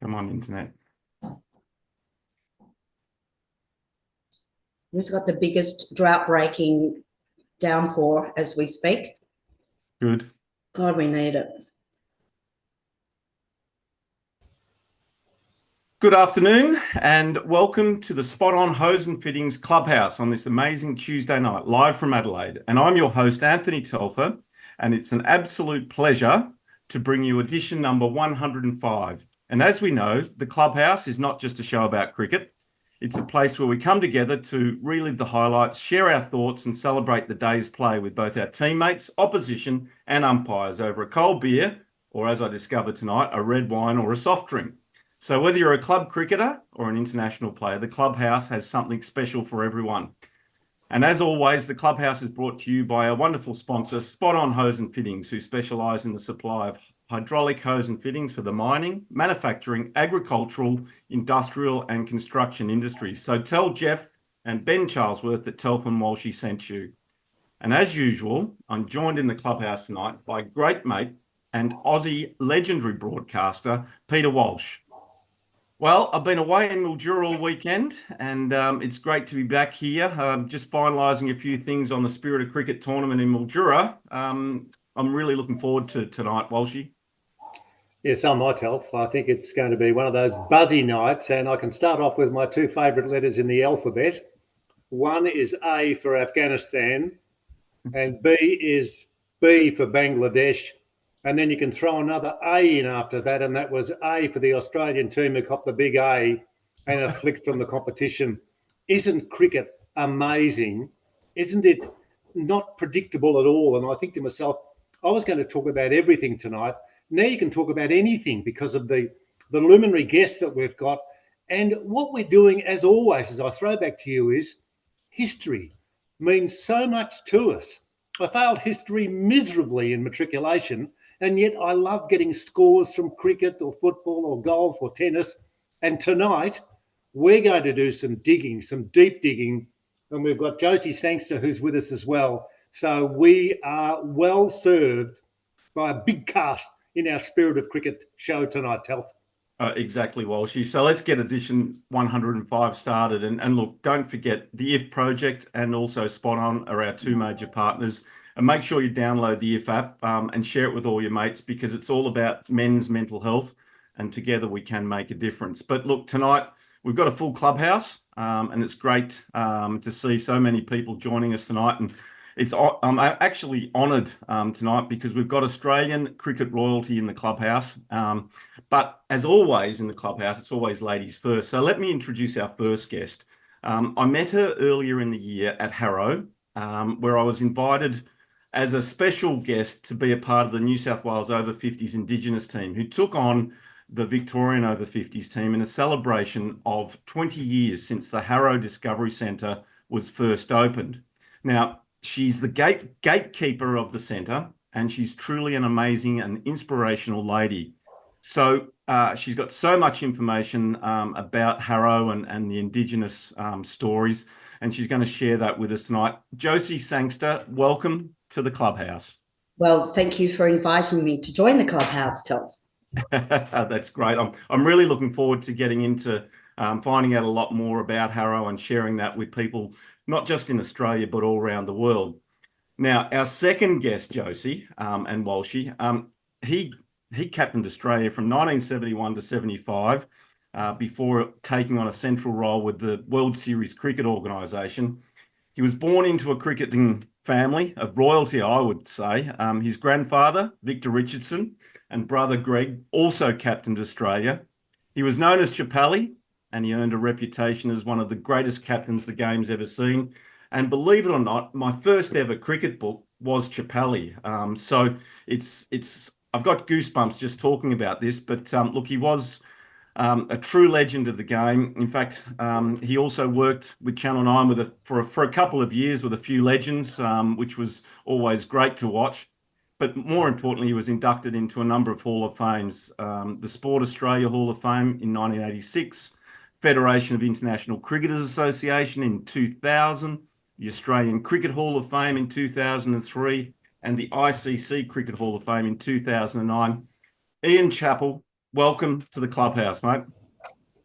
Come on, internet. We've got the biggest drought-breaking downpour as we speak. Good. God, we need it. Good afternoon and welcome to the Spot On Hose and Fittings Clubhouse on this amazing Tuesday night, live from Adelaide. And I'm your host, Anthony Telfer, and it's an absolute pleasure to bring you edition number 105. And as we know, the Clubhouse is not just a show about cricket. It's a place where we come together to relive the highlights, share our thoughts and celebrate the day's play with both our teammates, opposition and umpires over a cold beer, or as I discovered tonight, a red wine or a soft drink. So whether you're a club cricketer or an international player, the Clubhouse has something special for everyone. And as always, the Clubhouse is brought to you by a wonderful sponsor, Spot On Hose and Fittings, who specialise in the supply of hydraulic hose and fittings for the mining, manufacturing, agricultural, industrial and construction industries. So tell Jeff and Ben Charlesworth that Telfer and Walshy sent you. And as usual, I'm joined in the Clubhouse tonight by great mate and Aussie legendary broadcaster, Peter Walsh. Well, I've been away in Mildura all weekend and it's great to be back here. Just finalising a few things on the Spirit of Cricket tournament in Mildura. I'm really looking forward to tonight, Walshy. Yes, I'm myself. I think it's going to be one of those buzzy nights, and I can start off with my two favourite letters in the alphabet. One is A for Afghanistan and B is B for Bangladesh. And then you can throw another A in after that, and that was A for the Australian team who copped the big A and a flick from the competition. Isn't cricket amazing? Isn't it not predictable at all? And I think to myself, I was going to talk about everything tonight. Now you can talk about anything because of the luminary guests that we've got. And what we're doing, as always, as I throw back to you, is history means so much to us. I failed history miserably in matriculation, and yet I love getting scores from cricket or football or golf or tennis. And tonight, we're going to do some digging, some deep digging. And we've got Josie Sangster who's with us as well. So we are well served by a big cast in our Spirit of Cricket show tonight, Telf. Exactly, Walshy. So let's get edition 105 started. And look, don't forget the IF Project and also Spot On are our two major partners. And make sure you download the IF app and share it with all your mates because it's all about men's mental health and together we can make a difference. But look, tonight we've got a full clubhouse and it's great to see so many people joining us tonight. And I'm actually honoured tonight because we've got Australian cricket royalty in the clubhouse. But as always in the clubhouse, it's always ladies first. So let me introduce our first guest. I met her earlier in the year at Harrow, where I was invited as a special guest to be a part of the New South Wales Over 50s Indigenous team, who took on the Victorian Over 50s team in a celebration of 20 years since the Harrow Discovery Centre was first opened. Now, she's the gatekeeper of the centre, and she's truly an amazing and inspirational lady. So she's got so much information about Harrow and the Indigenous stories, and she's going to share that with us tonight. Josie Sangster, welcome to the Clubhouse. Well, thank you for inviting me to join the Clubhouse, Telf. That's great. I'm really looking forward to getting into finding out a lot more about Harrow and sharing that with people, not just in Australia, but all around the world. Now, our second guest, Josie and Walshy, he captained Australia from 1971 to 75 before taking on a central role with the World Series Cricket Organisation. He was born into a cricketing family of royalty, I would say. His grandfather, Victor Richardson, and brother Greg also captained Australia. He was known as Chappell, and he earned a reputation as one of the greatest captains the game's ever seen. And believe it or not, my first ever cricket book was Chappell. So I've got goosebumps just talking about this, but look, he was a true legend of the game. In fact, he also worked with Channel 9 for a couple of years with a few legends, which was always great to watch. But more importantly, he was inducted into a number of Hall of Fames. The Sport Australia Hall of Fame in 1986, Federation of International Cricketers Association in 2000, the Australian Cricket Hall of Fame in 2003, and the ICC Cricket Hall of Fame in 2009. Ian Chappell, welcome to the clubhouse, mate.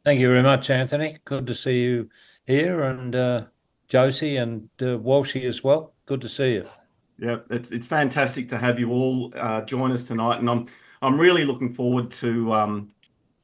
Thank you very much, Anthony. Good to see you here, and Josie and Walshy as well. Good to see you. Yeah, it's fantastic to have you all join us tonight, and I'm really looking forward to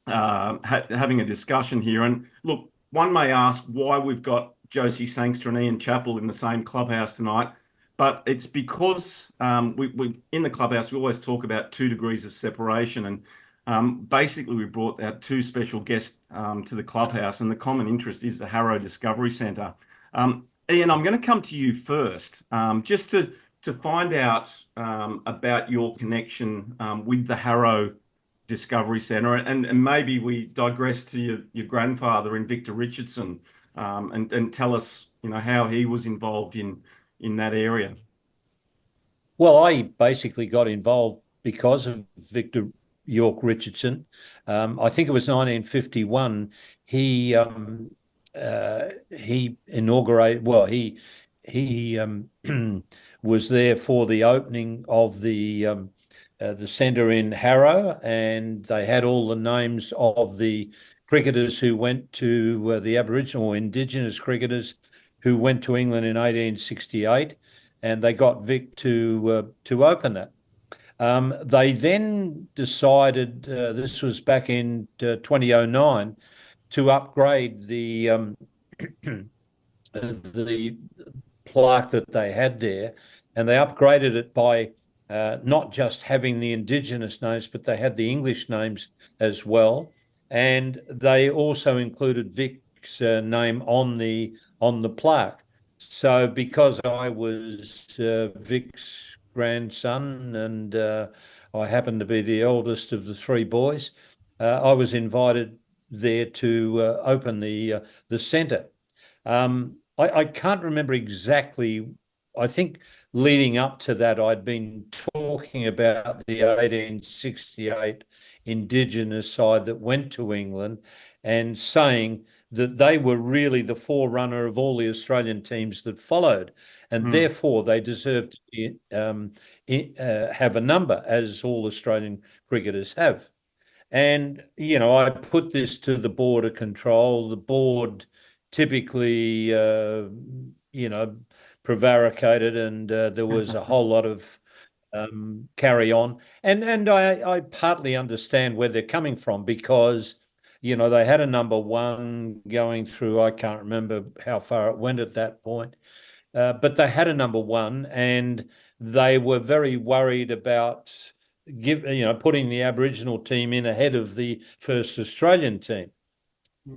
having a discussion here. And look, one may ask why we've got Josie Sangster and Ian Chappell in the same clubhouse tonight, but it's because we in the clubhouse we always talk about 2 degrees of separation, and basically we brought our 2 special guests to the clubhouse, and the common interest is the Harrow Discovery Centre. Ian, I'm going to come to you first, just to find out about your connection with the Harrow Discovery Centre, and maybe we digress to your grandfather, Invicta Richardson, and tell us, how he was involved in that area. Well, I basically got involved because of Victor York Richardson. I think it was 1951. He inaugurated. Well, he was there for the opening of the centre in Harrow, and they had all the names of the cricketers who went to the Aboriginal or Indigenous cricketers who went to England in 1868, and they got Vic to open that. They then decided, this was back in 2009, to upgrade the the plaque that they had there, and they upgraded it by not just having the Indigenous names, but they had the English names as well, and they also included Vic's name on the plaque. So because I was Vic's grandson, and I happened to be the eldest of the 3 boys, I was invited there to open the centre. I can't remember exactly. I think leading up to that, I'd been talking about the 1868 Indigenous side that went to England, and saying that they were really the forerunner of all the Australian teams that followed, and therefore they deserved to have a number, as all Australian cricketers have. And, I put this to the board of control. The board typically, prevaricated, and there was a whole lot of carry on. And I partly understand where they're coming from, because, they had a number 1 going through, I can't remember how far it went at that point, but they had a number 1, and they were very worried about putting the Aboriginal team in ahead of the first Australian team.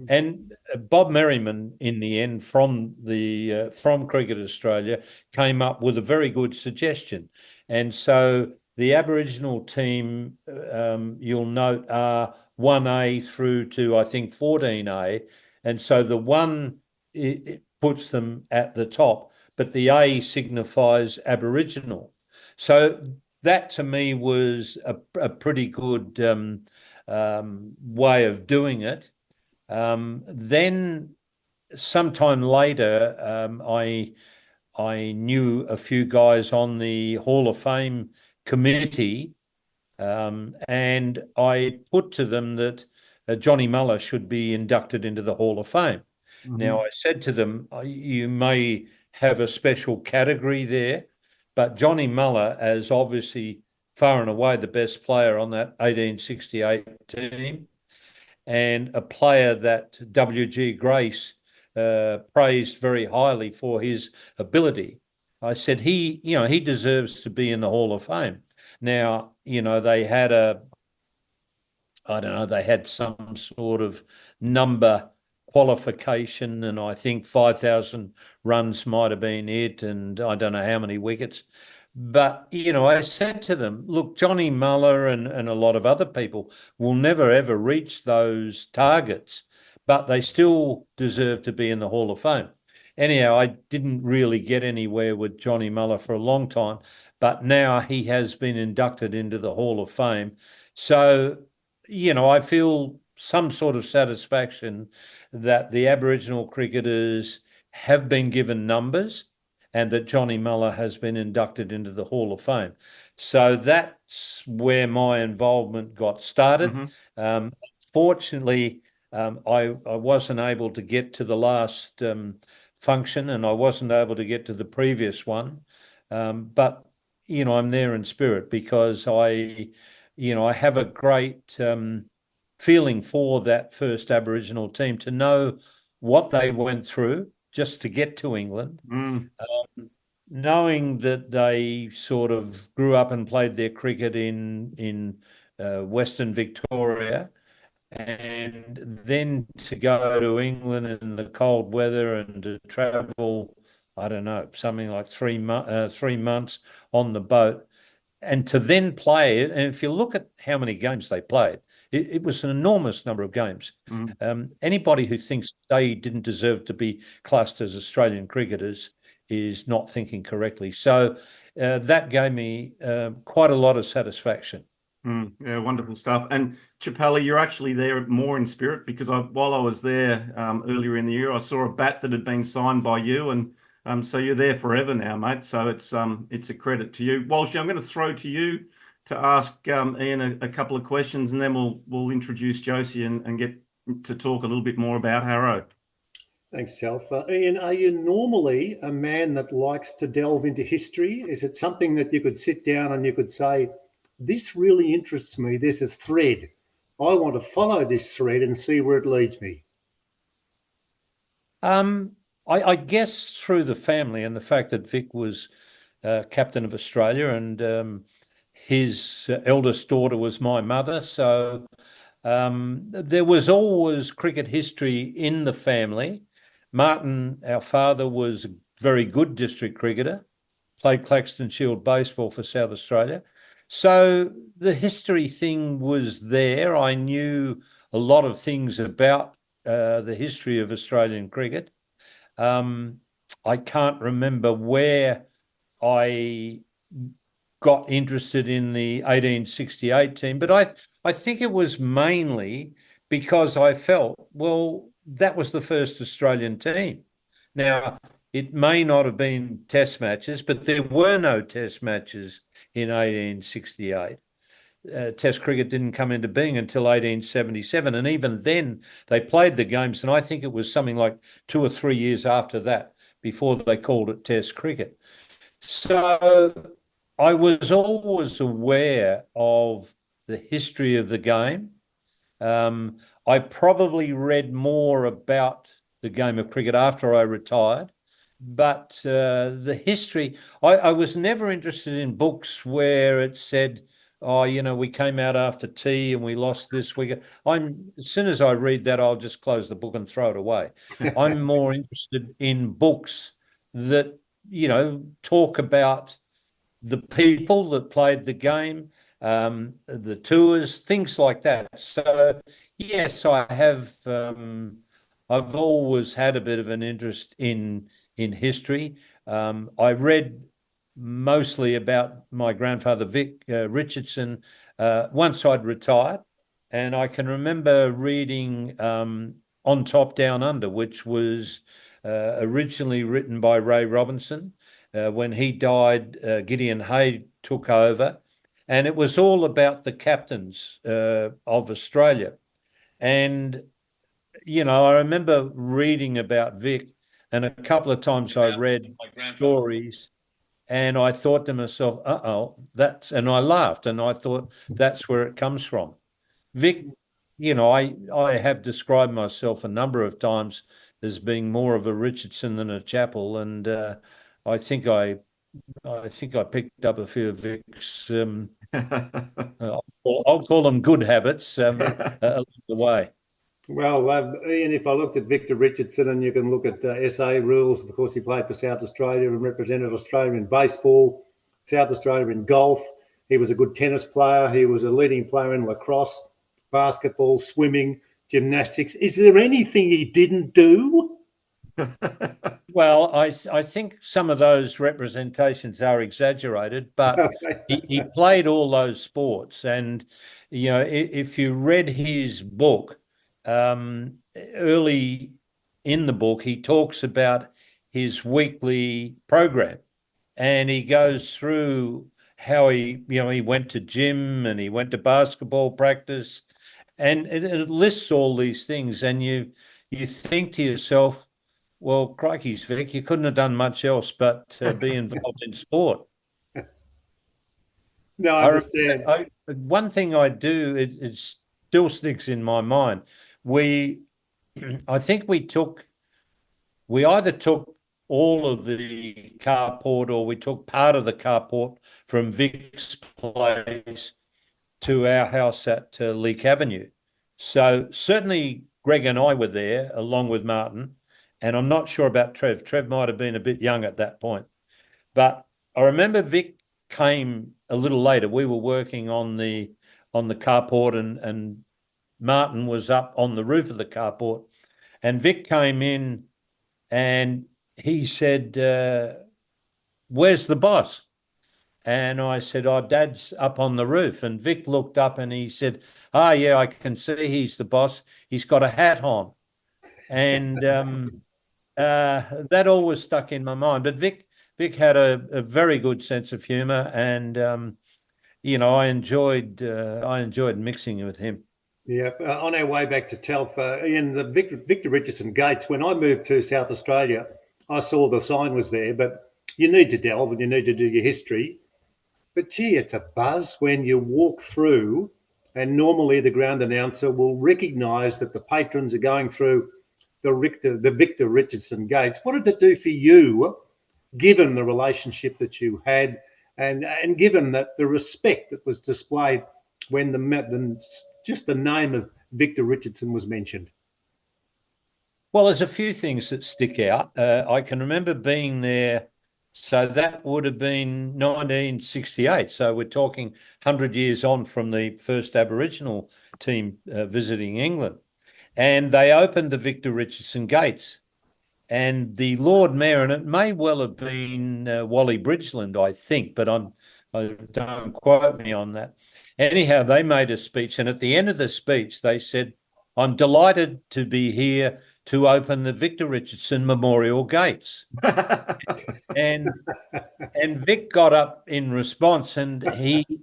And Bob Merriman, in the end, from Cricket Australia, came up with a very good suggestion. And so the Aboriginal team, you'll note, are 1A through to, I think, 14A. And so the 1, it puts them at the top, but the A signifies Aboriginal. So that to me was a pretty good way of doing it. Then sometime later, I knew a few guys on the Hall of Fame committee, and I put to them that Johnny Muller should be inducted into the Hall of Fame. Now, I said to them, you may have a special category there, but Johnny Muller, as obviously far and away the best player on that 1868 team, and a player that W.G. Grace praised very highly for his ability, I said he deserves to be in the Hall of Fame. Now, they had they had some sort of number qualification, and I think 5,000 runs might have been it, and I don't know how many wickets. But, I said to them, look, Johnny Muller and a lot of other people will never, ever reach those targets, but they still deserve to be in the Hall of Fame. Anyhow, I didn't really get anywhere with Johnny Muller for a long time, but now he has been inducted into the Hall of Fame. So, I feel some sort of satisfaction that the Aboriginal cricketers have been given numbers, and that Johnny Muller has been inducted into the Hall of Fame. So that's where my involvement got started. Fortunately, I wasn't able to get to the last function, and I wasn't able to get to the previous one. But, I'm there in spirit because I have a great feeling for that first Aboriginal team, to know what they went through just to get to England. Knowing that they sort of grew up and played their cricket in Western Victoria, and then to go to England in the cold weather and to travel, I don't know, something like 3 months on the boat, and to then play it. And if you look at how many games they played, it was an enormous number of games. Anybody who thinks they didn't deserve to be classed as Australian cricketers is not thinking correctly. So that gave me quite a lot of satisfaction. Yeah, wonderful stuff. And Chappell, you're actually there more in spirit, because while I was there earlier in the year, I saw a bat that had been signed by you, and so you're there forever now, mate. So it's a credit to you. Walshy, I'm going to throw to you to ask Ian a couple of questions, and then we'll introduce Josie and get to talk a little bit more about Harrow. Thanks, Self. Ian, are you normally a man that likes to delve into history? Is it something that you could sit down and you could say, this really interests me, there's a thread, I want to follow this thread and see where it leads me? I guess through the family and the fact that Vic was captain of Australia, and his eldest daughter was my mother. So there was always cricket history in the family. Martin, our father, was a very good district cricketer, played Claxton Shield baseball for South Australia. So the history thing was there. I knew a lot of things about the history of Australian cricket. I can't remember where I got interested in the 1868 team, but I think it was mainly because I felt, well, that was the first Australian team. Now, it may not have been test matches, but there were no test matches in 1868. Test cricket didn't come into being until 1877. And even then, they played the games, and I think it was something like 2 or 3 years after that before they called it Test cricket. So I was always aware of the history of the game. I probably read more about the game of cricket after I retired, but the history, I was never interested in books where it said, oh, we came out after tea and we lost this week. As soon as I read that, I'll just close the book and throw it away. I'm more interested in books that, talk about the people that played the game, the tours, things like that. So yes, I have. I've always had a bit of an interest in history. I read mostly about my grandfather Vic Richardson once I'd retired, and I can remember reading On Top Down Under, which was originally written by Ray Robinson. When he died, Gideon Hay took over, and it was all about the captains of Australia. And, I remember reading about Vic, and a couple of times I read stories, and I thought to myself, and I laughed, and I thought that's where it comes from. Vic, I have described myself a number of times as being more of a Richardson than a Chappell, and I think I picked up a few of Vic's. I'll call them good habits along the way. Well, Ian, if I looked at Victor Richardson, and you can look at SA rules, of course, he played for South Australia and represented Australia in baseball, South Australia in golf. He was a good tennis player. He was a leading player in lacrosse, basketball, swimming, gymnastics. Is there anything he didn't do? Well, I think some of those representations are exaggerated, but he played all those sports. And, if you read his book, early in the book, he talks about his weekly program, and he goes through how he went to gym and he went to basketball practice, and it lists all these things, and you think to yourself, well, crikey's Vic, you couldn't have done much else but be involved in sport. No, I understand. One thing I do, it still sticks in my mind. I think we either took all of the carport or we took part of the carport from Vic's place to our house at Leek Avenue. So certainly Greg and I were there along with Martin, and I'm not sure about Trev. Trev might have been a bit young at that point. But I remember Vic came a little later. We were working on the carport, and Martin was up on the roof of the carport, and Vic came in and he said, where's the boss? And I said, oh, Dad's up on the roof. And Vic looked up and he said, oh, yeah, I can see he's the boss. He's got a hat on. And that always stuck in my mind. But Vic had a very good sense of humour, and I enjoyed mixing with him. Yeah, on our way back to Telfer, in the Victor Richardson Gates, when I moved to South Australia, I saw the sign was there, but you need to delve and you need to do your history. But gee, it's a buzz when you walk through, and normally the ground announcer will recognise that the patrons are going through the Victor Richardson Gates. What did it do for you, given the relationship that you had, and given that the respect that was displayed when just the name of Victor Richardson was mentioned? Well, there's a few things that stick out. I can remember being there. So that would have been 1968. So we're talking 100 years on from the first Aboriginal team visiting England. And they opened the Victor Richardson Gates. And the Lord Mayor, and it may well have been Wally Bridgeland, I think, but don't quote me on that. Anyhow, they made a speech, and at the end of the speech, they said, I'm delighted to be here to open the Victor Richardson Memorial Gates. and Vic got up in response, and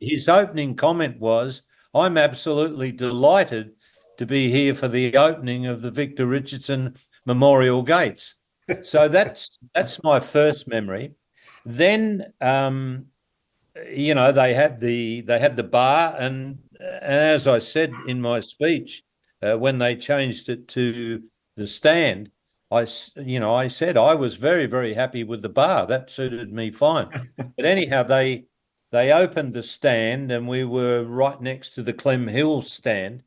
his opening comment was, I'm absolutely delighted to be here for the opening of the Victor Richardson Memorial Gates. So that's my first memory. Then they had the bar, and as I said in my speech, when they changed it to the stand, I said I was very, very happy with the bar. That suited me fine. But anyhow, they opened the stand, and we were right next to the Clem Hill stand.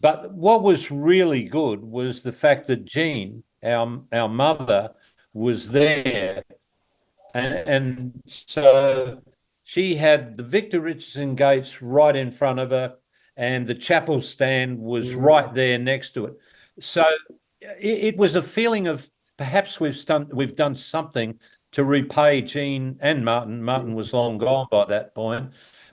But what was really good was the fact that Jean, our mother, was there, and so she had the Victor Richardson Gates right in front of her, and the Chappell stand was right there next to it. So it was a feeling of perhaps we've done something to repay Jean and Martin. Martin was long gone by that point,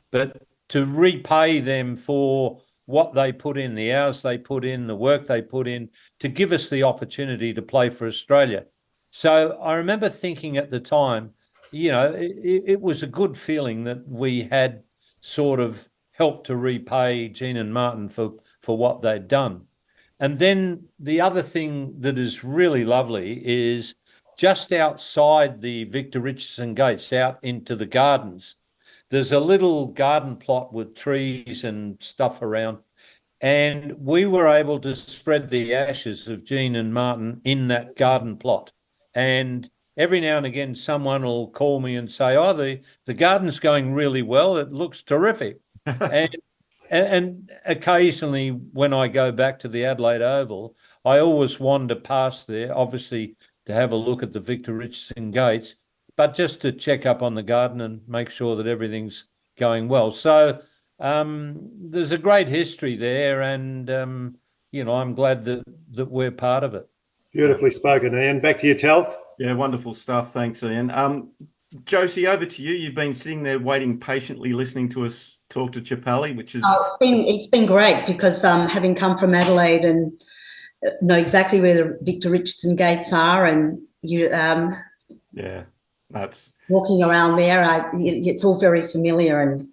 but to repay them for what they put in, the hours they put in, the work they put in, to give us the opportunity to play for Australia. So I remember thinking at the time, it was a good feeling that we had sort of helped to repay Jean and Martin for what they'd done. And then the other thing that is really lovely is just outside the Victor Richardson Gates, out into the gardens, there's a little garden plot with trees and stuff around. And we were able to spread the ashes of Jean and Martin in that garden plot. And every now and again, someone will call me and say, oh, the garden's going really well. It looks terrific. And occasionally when I go back to the Adelaide Oval, I always wander past there, obviously to have a look at the Victor Richardson Gates, but just to check up on the garden and make sure that everything's going well. So there's a great history there, and I'm glad that we're part of it. Beautifully spoken, Ian. Back to you, Telf. Yeah, wonderful stuff. Thanks, Ian. Josie, over to you. You've been sitting there waiting patiently, listening to us talk to Chappell, which is it's been great because having come from Adelaide and know exactly where the Victor Richardson gates are, and you Yeah, that's walking around there. It's all very familiar. And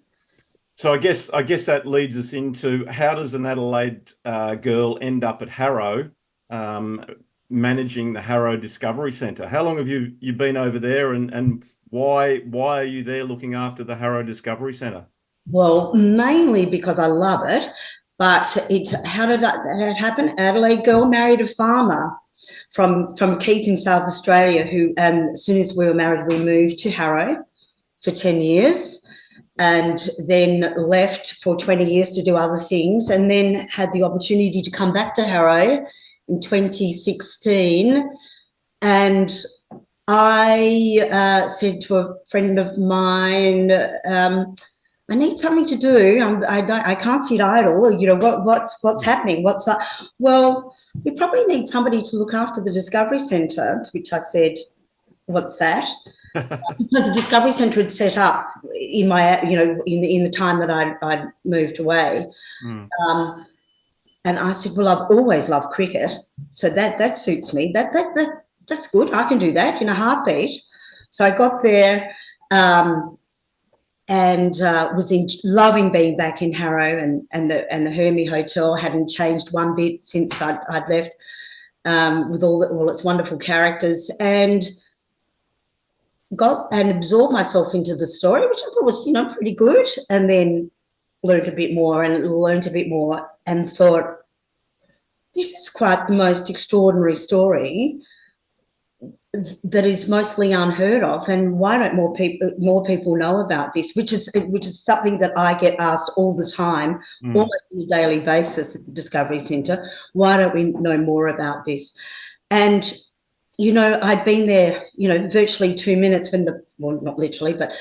so. I guess that leads us into how does an Adelaide girl end up at Harrow, managing the Harrow Discovery Centre? How long have you been over there, and why are you there looking after the Harrow Discovery Centre? well, mainly because I love it. But how did that happen? Adelaide girl married a farmer from Keith in South Australia, who as soon as we were married, we moved to Harrow for 10 years and then left for 20 years to do other things, and then had the opportunity to come back to Harrow in 2016. And I said to a friend of mine, I need something to do. I can't sit idle. You know, what's happening? What's up? Well, we probably need somebody to look after the Discovery Centre, to which I said, what's that? Because the Discovery Centre had set up in my, you know, in the time that I'd moved away. And I said, well, I've always loved cricket, so that suits me. That's good. I can do that in a heartbeat. So I got there, and was loving being back in Harrow, and the Hermie Hotel hadn't changed one bit since I'd left, with all its wonderful characters, and got and absorbed myself into the story, which I thought was, you know, pretty good, and then learned a bit more and thought, this is quite the most extraordinary story that is mostly unheard of, and why don't more people know about this, which is something that I get asked all the time, almost on a daily basis at the Discovery Centre. Why don't we know more about this? And you know, I'd been there, you know, virtually 2 minutes when well, not literally, but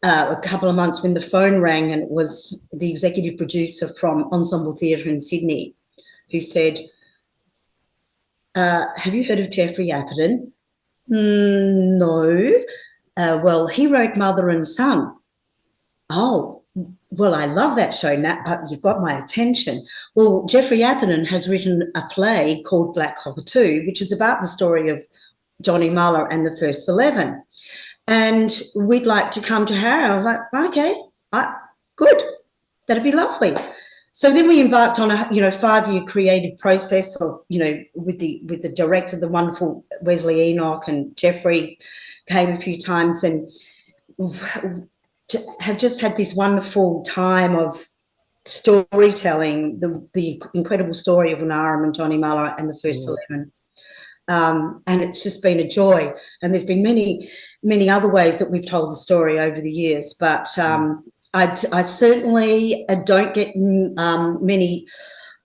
a couple of months when the phone rang, and it was the executive producer from Ensemble Theatre in Sydney who said, have you heard of Geoffrey Atherton? No. Well, he wrote Mother and Son. Oh, well, I love that show. Now you've got my attention. Well, Geoffrey Atherton has written a play called Black Cockatoo, which is about the story of Johnny Muller and the First 11. And we'd like to come to Harrow. I was like, okay, good. That'd be lovely. So then we embarked on a 5-year creative process of, you know, with the director, the wonderful Wesley Enoch, and Geoffrey came a few times, and have just had this wonderful time of storytelling, the incredible story of Unaram and Johnny Muller and the First 11. And it's just been a joy. And there's been many other ways that we've told the story over the years, but I certainly don't get many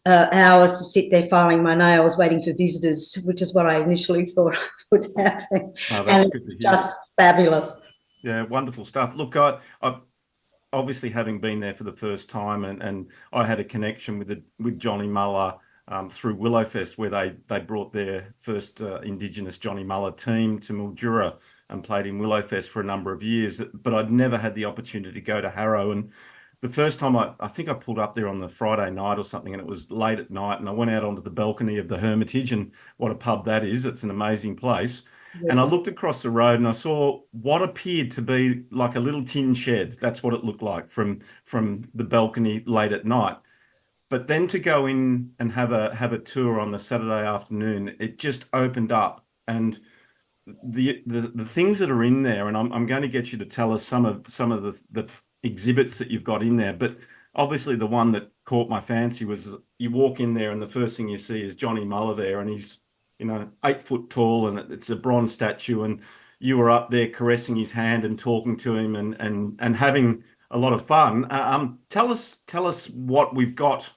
hours to sit there filing my nails waiting for visitors, which is what I initially thought would happen. Oh, that's and good to it's hear. just fabulous. Yeah, wonderful stuff. Look, I obviously, having been there for the first time, and I had a connection with Johnny Muller through Willowfest, where they brought their first Indigenous Johnny Muller team to Mildura and played in Willowfest for a number of years. But I'd never had the opportunity to go to Harrow. And the first time I think I pulled up there on the Friday night or something, and it was late at night, and I went out onto the balcony of the Hermitage, and what a pub that is. It's an amazing place. Yeah. And I looked across the road and I saw what appeared to be like a little tin shed. That's what it looked like from the balcony late at night. But then to go in and have a tour on the Saturday afternoon, it just opened up, and the things that are in there, and I'm going to get you to tell us some of the exhibits that you've got in there. But obviously the one that caught my fancy was you walk in there and the first thing you see is Johnny Muller there, and he's 8 foot tall, and it's a bronze statue, and you were up there caressing his hand and talking to him and having a lot of fun. Tell us what we've got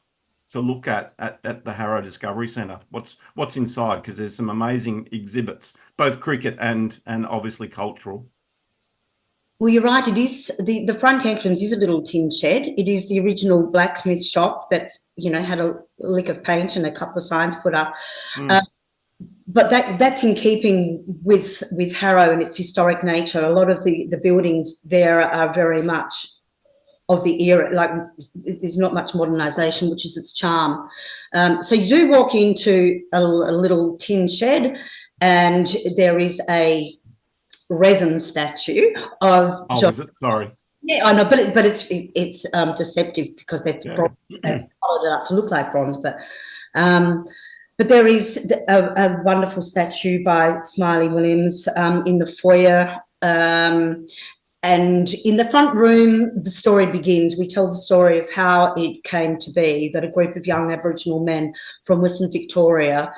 to look at the Harrow Discovery Centre. What's inside, because there's some amazing exhibits, both cricket and obviously cultural. Well, you're right. It is the front entrance is a little tin shed. It is the original blacksmith shop that's had a lick of paint and a couple of signs put up. But that's in keeping with Harrow and its historic nature. A lot of the buildings there are very much the era. Like, there's not much modernisation, which is its charm. So you do walk into a little tin shed, and there is a resin statue of. Oh, is it? Sorry. Yeah, I know, but it's deceptive because they've coloured it up to look like bronze. But there is a wonderful statue by Smiley Williams in the foyer. And in the front room, the story begins. We tell the story of how it came to be that a group of young Aboriginal men from Western Victoria,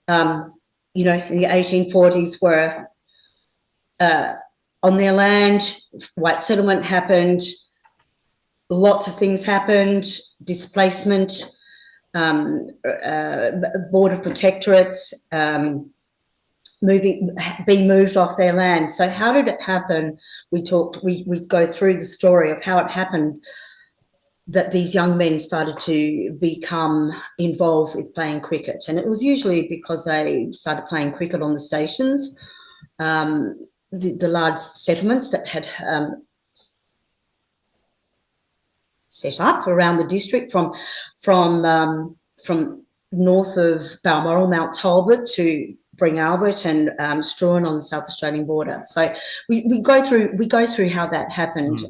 in the 1840s were on their land. White settlement happened. Lots of things happened. Displacement, border protectorates, being moved off their land. So how did it happen? We go through the story of how it happened that these young men started to become involved with playing cricket. And it was usually because they started playing cricket on the stations, the large settlements that had set up around the district from north of Balmoral, Mount Talbot, to Bring Albert and Struan on the South Australian border. So we go through how that happened,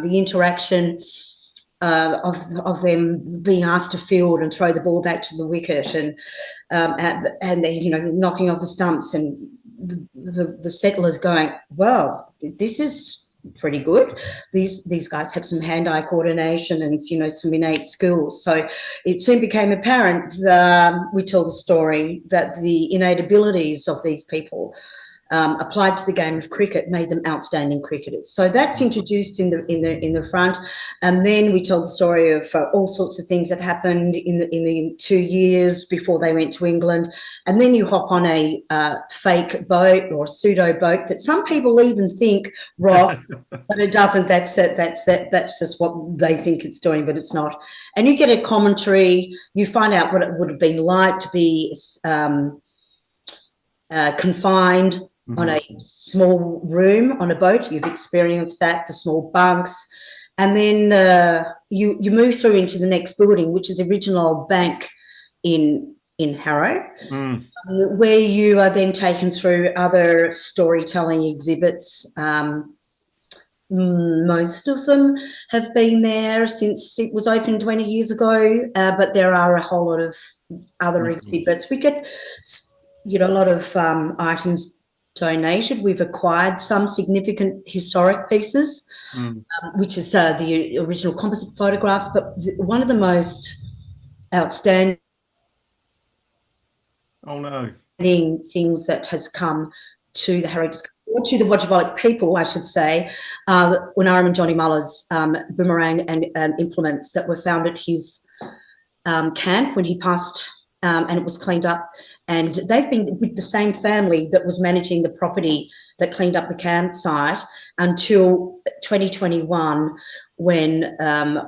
the interaction of them being asked to field and throw the ball back to the wicket, and then knocking off the stumps, and the settlers going, well, this is pretty good. These guys have some hand-eye coordination and some innate skills. So it soon became apparent that we tell the story that the innate abilities of these people applied to the game of cricket made them outstanding cricketers. So that's introduced in the front, and then we tell the story of all sorts of things that happened in the 2 years before they went to England, and then you hop on a fake boat or pseudo boat that some people even think rock, but it doesn't. That's just what they think it's doing, but it's not. And you get a commentary. You find out what it would have been like to be confined on a small room on a boat. You've experienced that, the small bunks. And then you move through into the next building, which is the original old bank in Harrow, where you are then taken through other storytelling exhibits. Most of them have been there since it was opened 20 years ago, but there are a whole lot of other exhibits. We get a lot of items donated. We've acquired some significant historic pieces, which is the original composite photographs, but one of the most outstanding things that has come to the Harrow or to the Wodjabolic people, I should say, Winaram and Johnny Muller's boomerang and implements that were found at his camp when he passed, and it was cleaned up. And they've been with the same family that was managing the property that cleaned up the campsite until 2021, when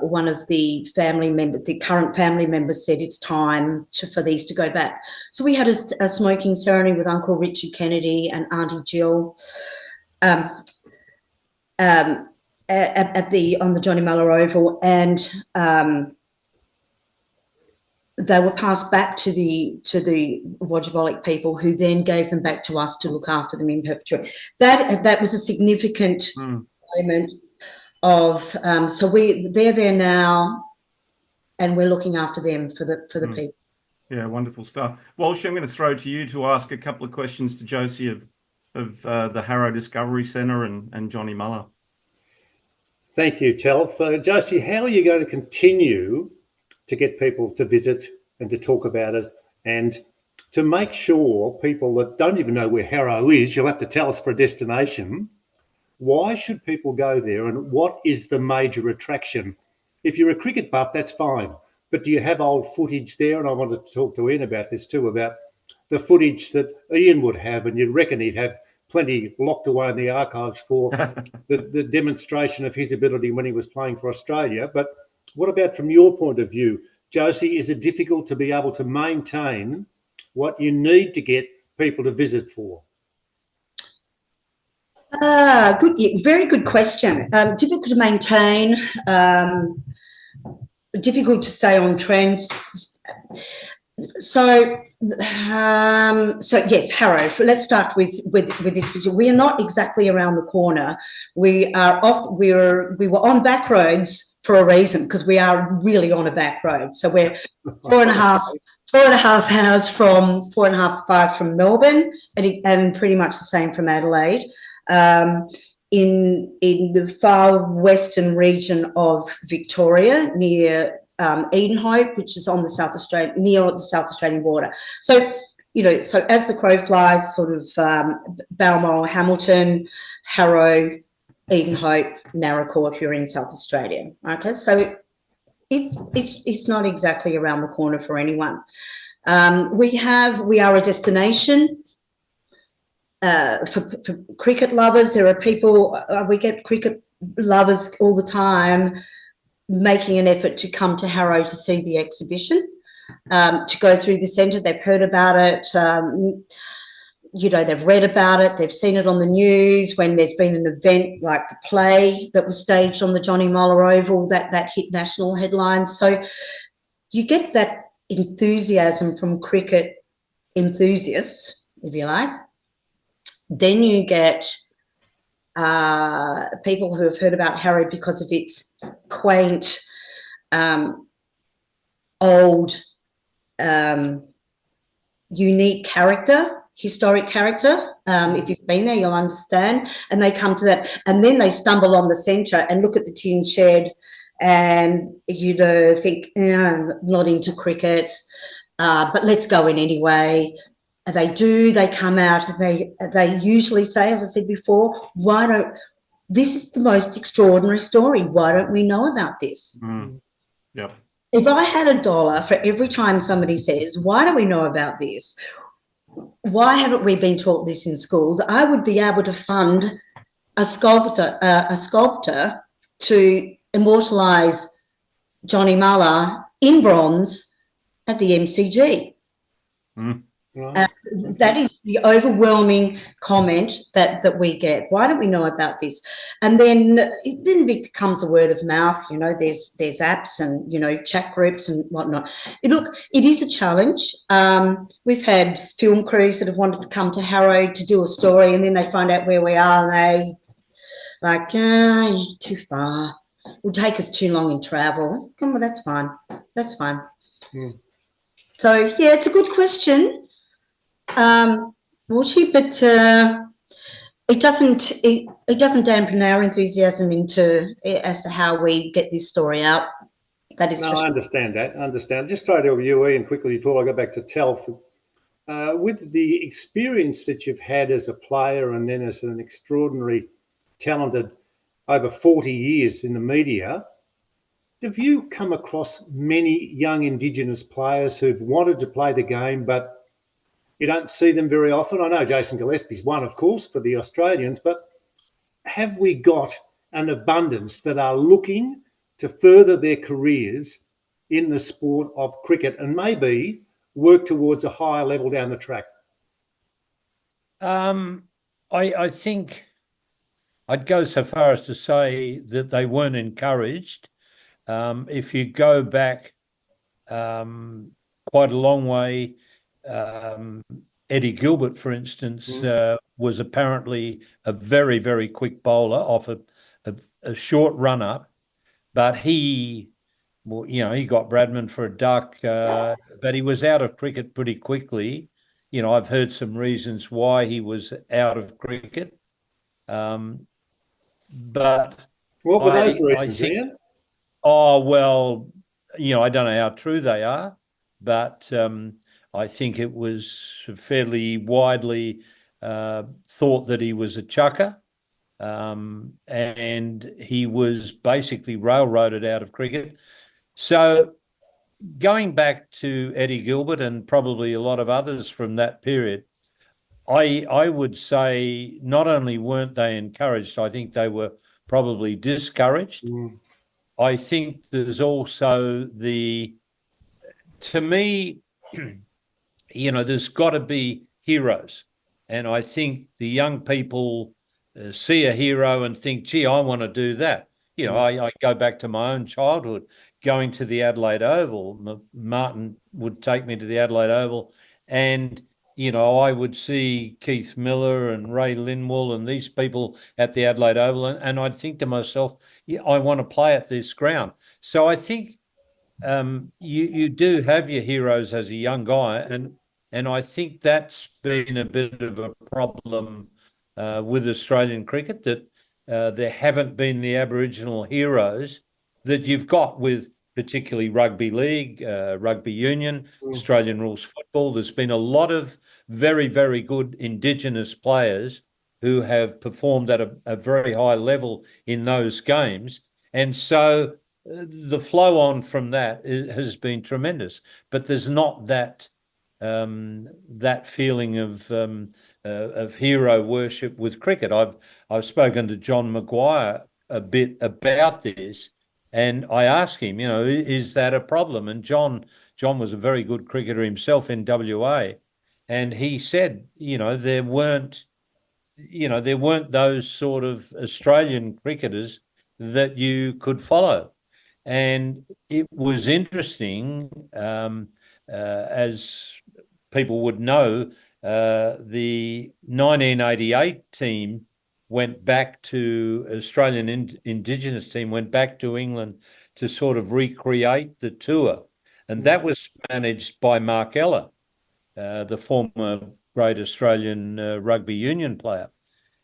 one of the current family members, said it's time for these to go back. So we had a smoking ceremony with Uncle Richard Kennedy and Auntie Jill on the Johnny Muller Oval, and they were passed back to the Wodjabolic people, who then gave them back to us to look after them in perpetuity. That was a significant element of. So they're there now, and we're looking after them for the people. Yeah, wonderful stuff. Walsh, I'm going to throw to you to ask a couple of questions to Josie of the Harrow Discovery Centre and Johnny Muller. Thank you, Telf. Josie, how are you going to continue to get people to visit and to talk about it, and to make sure people that don't even know where Harrow is, you'll have to tell us for a destination, why should people go there, and what is the major attraction? If you're a cricket buff, that's fine, but do you have old footage there? And I wanted to talk to Ian about this too, about the footage that Ian would have, and you reckon he'd have plenty locked away in the archives for the demonstration of his ability when he was playing for Australia. But what about from your point of view, Josie? Is it difficult to be able to maintain what you need to get people to visit for? Good, yeah, very good question. Difficult to maintain, difficult to stay on trends. So yes, Harrow. Let's start with this picture. We are not exactly around the corner. We are off. We were on back roads for a reason, because we are really on a back road. So we're 4.5 hours from 4.5 5 from Melbourne, and pretty much the same from Adelaide. In the far western region of Victoria, near Edenhope, which is on the near the South Australian border. So, so as the crow flies, sort of Balmoral, Hamilton, Harrow, Edenhope, Narracourt, you're in South Australia. Okay, so it's not exactly around the corner for anyone. We are a destination. For cricket lovers, there are people, we get cricket lovers all the time making an effort to come to Harrow to see the exhibition, to go through the centre. They've heard about it, they've read about it, they've seen it on the news when there's been an event like the play that was staged on the Johnny Muller Oval that hit national headlines. So you get that enthusiasm from cricket enthusiasts, if you like. Then you get people who have heard about Harrow because of its quaint, old, unique character, historic character. If you've been there, you'll understand. And they come to that, and then they stumble on the centre and look at the tin shed and, think, not into cricket, but let's go in anyway. They come out, and they usually say, as I said before, this is the most extraordinary story. Why don't we know about this? Yeah. If I had $1 for every time somebody says, why don't we know about this? Why haven't we been taught this in schools? I would be able to fund a sculptor to immortalise Johnny Muller in bronze at the MCG. Right. That is the overwhelming comment that we get. Why don't we know about this? And then it becomes a word of mouth. There's apps and chat groups and whatnot. It is a challenge. We've had film crews that have wanted to come to Harrow to do a story, and then they find out where we are, and they like, too far. It will take us too long in travel. Well, that's fine. That's fine. So yeah, it's a good question. But it doesn't dampen our enthusiasm as to how we get this story out. That is I understand that. Just sorry to you, Ian, quickly before I go back to Telf. With the experience that you've had as a player and then as an extraordinary, talented, over 40 years in the media, have you come across many young Indigenous players who've wanted to play the game, but you don't see them very often? I know Jason Gillespie's one, of course, for the Australians, but have we got an abundance that are looking to further their careers in the sport of cricket and maybe work towards a higher level down the track? I think I'd go so far as to say that they weren't encouraged. If you go back quite a long way, Eddie Gilbert, for instance, was apparently a very, very quick bowler off a short run up, but he got Bradman for a duck, but he was out of cricket pretty quickly. I've heard some reasons why he was out of cricket, but what were those reasons, Ian? Oh, well, I don't know how true they are, but I think it was fairly widely thought that he was a chucker, and he was basically railroaded out of cricket. So going back to Eddie Gilbert and probably a lot of others from that period, I would say not only weren't they encouraged, I think they were probably discouraged. I think there's also to me, there's got to be heroes. And I think the young people see a hero and think, gee, I want to do that. You know, I go back to my own childhood, going to the Adelaide Oval. Martin would take me to the Adelaide Oval, and you know, I would see Keith Miller and Ray Linwell and these people at the Adelaide Oval, and I'd think to myself, yeah, I want to play at this ground. So I think you do have your heroes as a young guy, and I think that's been a bit of a problem with Australian cricket, that there haven't been the Aboriginal heroes that you've got with particularly rugby league, rugby union, Australian rules football. There's been a lot of very, very good Indigenous players who have performed at a very high level in those games. And so the flow on from that has been tremendous, but there's not that that feeling of hero worship with cricket. I've spoken to John Maguire a bit about this, and I asked him, you know, is that a problem? And John was a very good cricketer himself in WA, and he said, you know, there weren't those sort of Australian cricketers that you could follow. And it was interesting, as people would know, the 1988 team went back to Australian Indigenous team, went back to England to sort of recreate the tour. And that was managed by Mark Ella, the former great Australian rugby union player.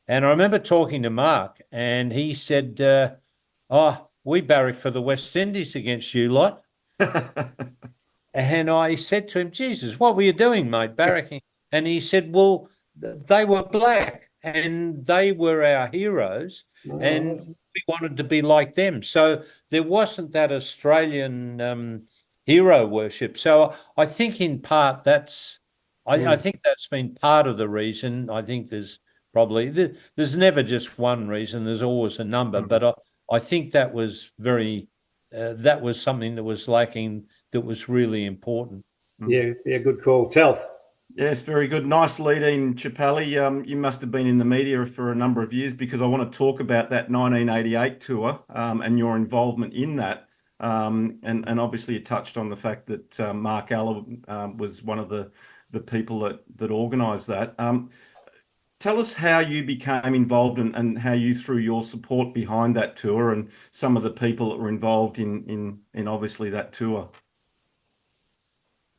And I remember talking to Mark, and he said, we barracked for the West Indies against you lot. And I said to him, Jesus, what were you doing, mate, barracking? And he said, well, they were black and they were our heroes, and we wanted to be like them. So there wasn't that Australian hero worship. So I think in part I think that's been part of the reason. I think there's never just one reason. There's always a number, but I think that was that was something that was lacking, that was really important. Yeah, good call. Telf. Yes, very good. Nice lead in, Chappell. You must have been in the media for a number of years, because I want to talk about that 1988 tour and your involvement in that. And obviously you touched on the fact that Mark Ella was one of the people that organised that. Tell us how you became involved and how you threw your support behind that tour, and some of the people that were involved in obviously that tour.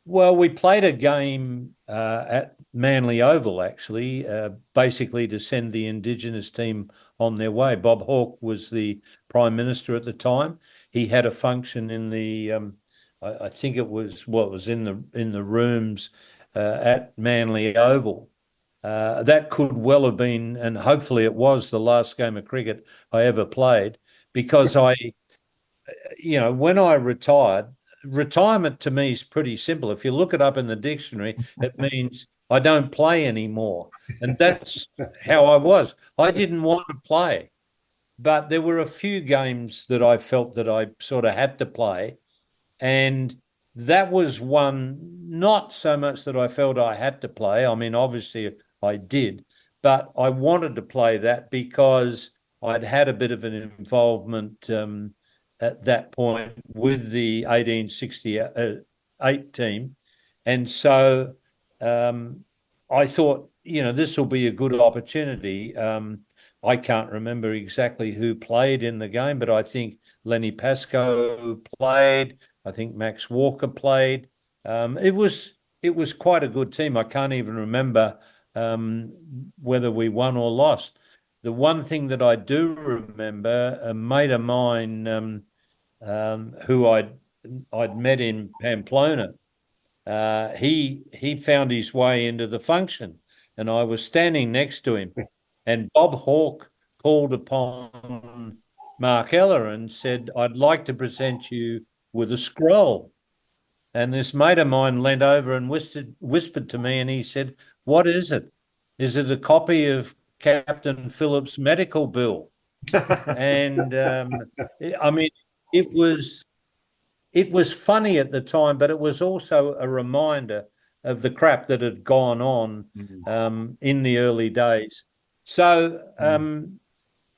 Well, we played a game at Manly Oval, actually, basically to send the Indigenous team on their way. Bob Hawke was the Prime Minister at the time. He had a function in the, I think it was in the rooms at Manly Oval. That could well have been, and hopefully it was, the last game of cricket I ever played, because when I retired, retirement to me is pretty simple. If you look it up in the dictionary, it means I don't play anymore. And that's how I was. I didn't want to play, but there were a few games that I felt that I sort of had to play. And that was one, not so much that I felt I had to play. I mean, obviously I did, but I wanted to play that because I'd had a bit of an involvement at that point with the 1868 team. And so I thought, this will be a good opportunity. I can't remember exactly who played in the game, but I think Lenny Pascoe played. I think Max Walker played. It was quite a good team. I can't even remember whether we won or lost. The one thing that I do remember, a mate of mine who I'd met in Pamplona, he found his way into the function, and I was standing next to him, and Bob Hawke called upon Mark Ella and said, I'd like to present you with a scroll. And this mate of mine leant over and whispered to me, and he said, what is it? Is it a copy of Captain Phillips' medical bill? And I mean, it was funny at the time, but it was also a reminder of the crap that had gone on in the early days. So,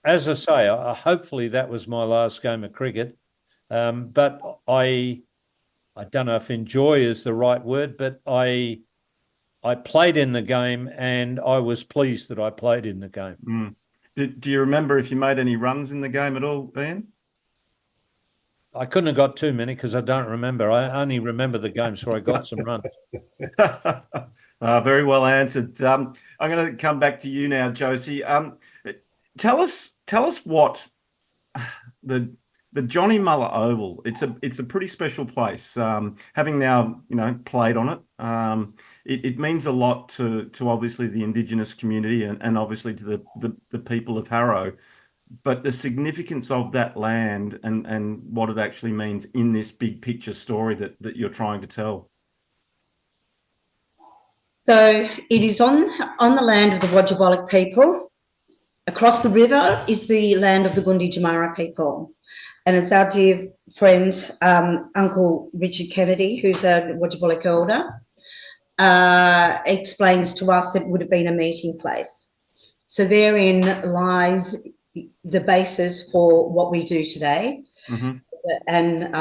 as I say, hopefully that was my last game of cricket. But I don't know if enjoy is the right word, but I played in the game and I was pleased that I played in the game. Mm. Do you remember if you made any runs in the game at all, Ian? I couldn't have got too many because I don't remember. I only remember the games where I got some runs. Very well answered. I'm going to come back to you now, Josie. Tell us what the Johnny Muller Oval. It's a pretty special place. Having now played on it, it means a lot to obviously the Indigenous community and obviously to the people of Harrow. But the significance of that land and what it actually means in this big picture story that you're trying to tell. So it is on the land of the Wodjabolic people. Across the river is the land of the Gundi Jamara people. And it's our dear friend, Uncle Richard Kennedy, who's a Wodjabolic elder, explains to us that it would have been a meeting place. So therein lies the basis for what we do today. Mm-hmm. And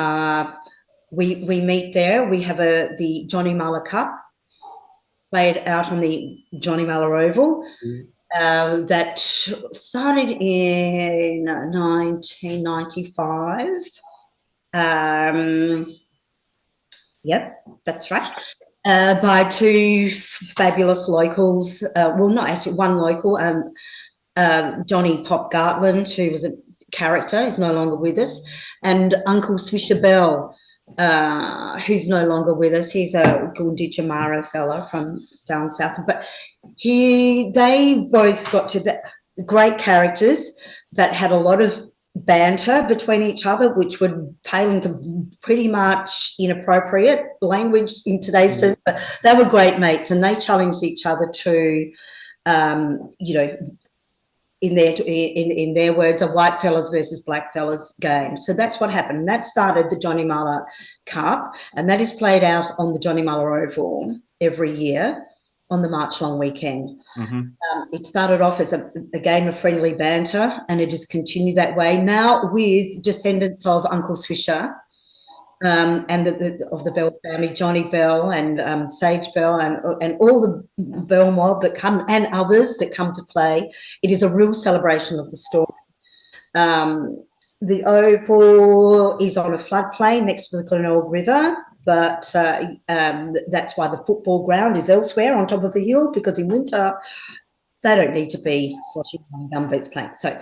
we meet there. We have the Johnny Muller Cup played out on the Johnny Muller Oval. That started in 1995. Yep, that's right. By two fabulous locals. Well, not actually one local. Johnny Pop Gartland, who was a character, is no longer with us, and Uncle Swisher Bell, who's no longer with us. He's a Gundi Jamara fellow from down south, but they both got to the great characters that had a lot of banter between each other, which would pale into pretty much inappropriate language in today's terms, but they were great mates and they challenged each other to, in their words, a white fellas versus black fellas game. So that's what happened. That started the Johnny Muller Cup, and that is played out on the Johnny Muller Oval every year on the March long weekend. Mm-hmm. It started off as a game of friendly banter, and it has continued that way now with descendants of Uncle Swisher and of the Bell family, Johnny Bell and Sage Bell and all the Bell mob that come and others that come to play. It is a real celebration of the story. The Oval is on a floodplain next to the Glenelg River, but that's why the football ground is elsewhere on top of a hill, because in winter they don't need to be sloshing on gumboots playing. So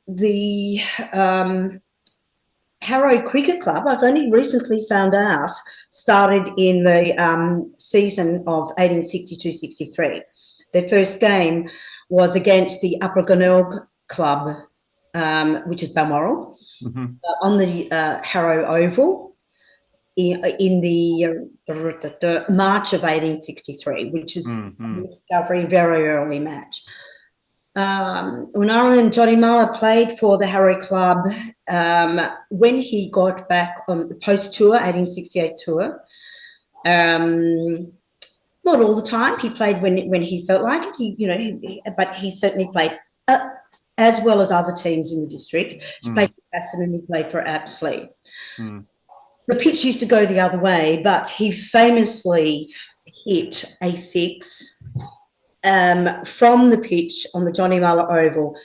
the Harrow Cricket Club, I've only recently found out, started in the season of 1862-63. Their first game was against the Upper Glenelg Club, which is Balmoral, on the Harrow Oval in the March of 1863, which is a discovery, very early match. When Johnny Muller played for the Harrow Club, when he got back on the post-tour, 1868 tour, not all the time. He played when he felt like it. But he certainly played as well as other teams in the district. He played for Baston and he played for Apsley. The pitch used to go the other way, but he famously hit a six from the pitch on the Johnny Muller Oval.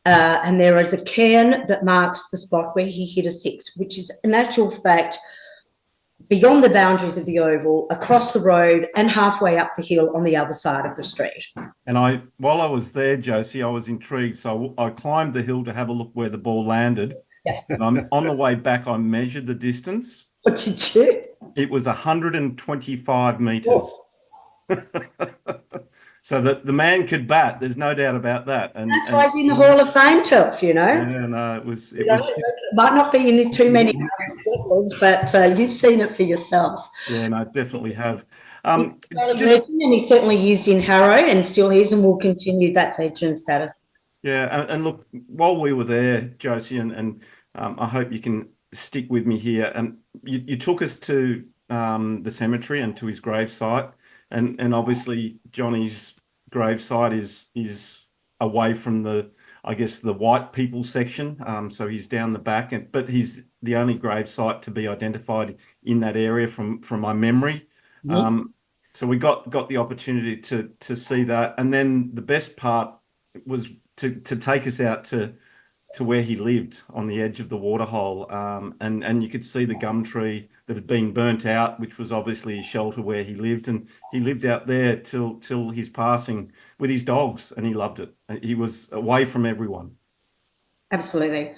And there is a cairn that marks the spot where he hit a six, which is in actual fact beyond the boundaries of the Oval, across the road and halfway up the hill on the other side of the street. And while I was there, Josie, I was intrigued. So I climbed the hill to have a look where the ball landed. Yeah. And on the way back, I measured the distance. What did you? It was 125 metres. So that the man could bat. There's no doubt about that. And that's why he's in the Hall of Fame, Telf, Yeah, no, it was might not be in too many records, but you've seen it for yourself. Yeah, no, definitely have. And he certainly is in Harrow and still is and will continue that legend status. Yeah, and look, while we were there, Josie, and I hope you can stick with me here. And you took us to the cemetery and to his gravesite, and obviously Johnny's gravesite is away from the, I guess, the white people section. So he's down the back, but he's the only gravesite to be identified in that area from my memory. So we got the opportunity to see that, and then the best part was to take us out to where he lived on the edge of the waterhole, and you could see the gum tree that had been burnt out, which was obviously his shelter where he lived, and he lived out there till his passing with his dogs, and he loved it. He was away from everyone. Absolutely.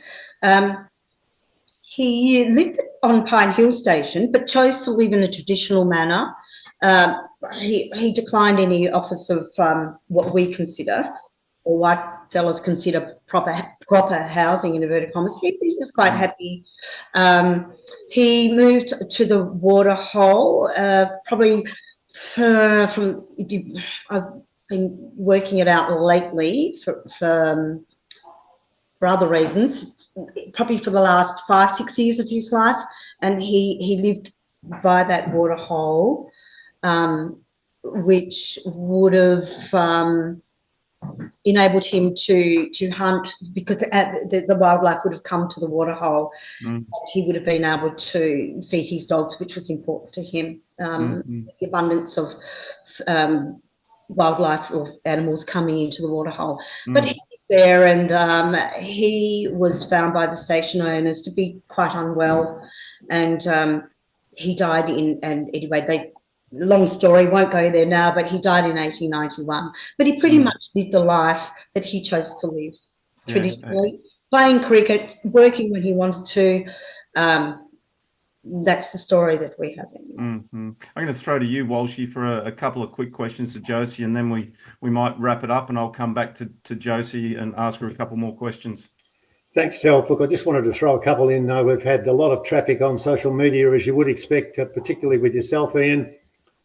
He lived on Pine Hill Station, but chose to live in a traditional manner. He declined any offers of what we consider, or white fellas consider proper housing, in inverted commas. He was quite happy. He moved to the waterhole probably from. I've been working it out lately for other reasons, probably for the last 5-6 years of his life, and he lived by that waterhole, which would have enabled him to hunt, because the wildlife would have come to the waterhole. And he would have been able to feed his dogs, which was important to him. The abundance of wildlife or animals coming into the waterhole. But he lived there, and he was found by the station owners to be quite unwell, and he died long story, won't go there now, but he died in 1891. But he pretty much lived the life that he chose to live, traditionally, playing cricket, working when he wanted to. That's the story that we have. I'm going to throw to you, Walshy, for a couple of quick questions to Josie, and then we might wrap it up, and I'll come back to Josie and ask her a couple more questions. Thanks, Telf. Look, I just wanted to throw a couple in. We've had a lot of traffic on social media, as you would expect, particularly with yourself, Ian.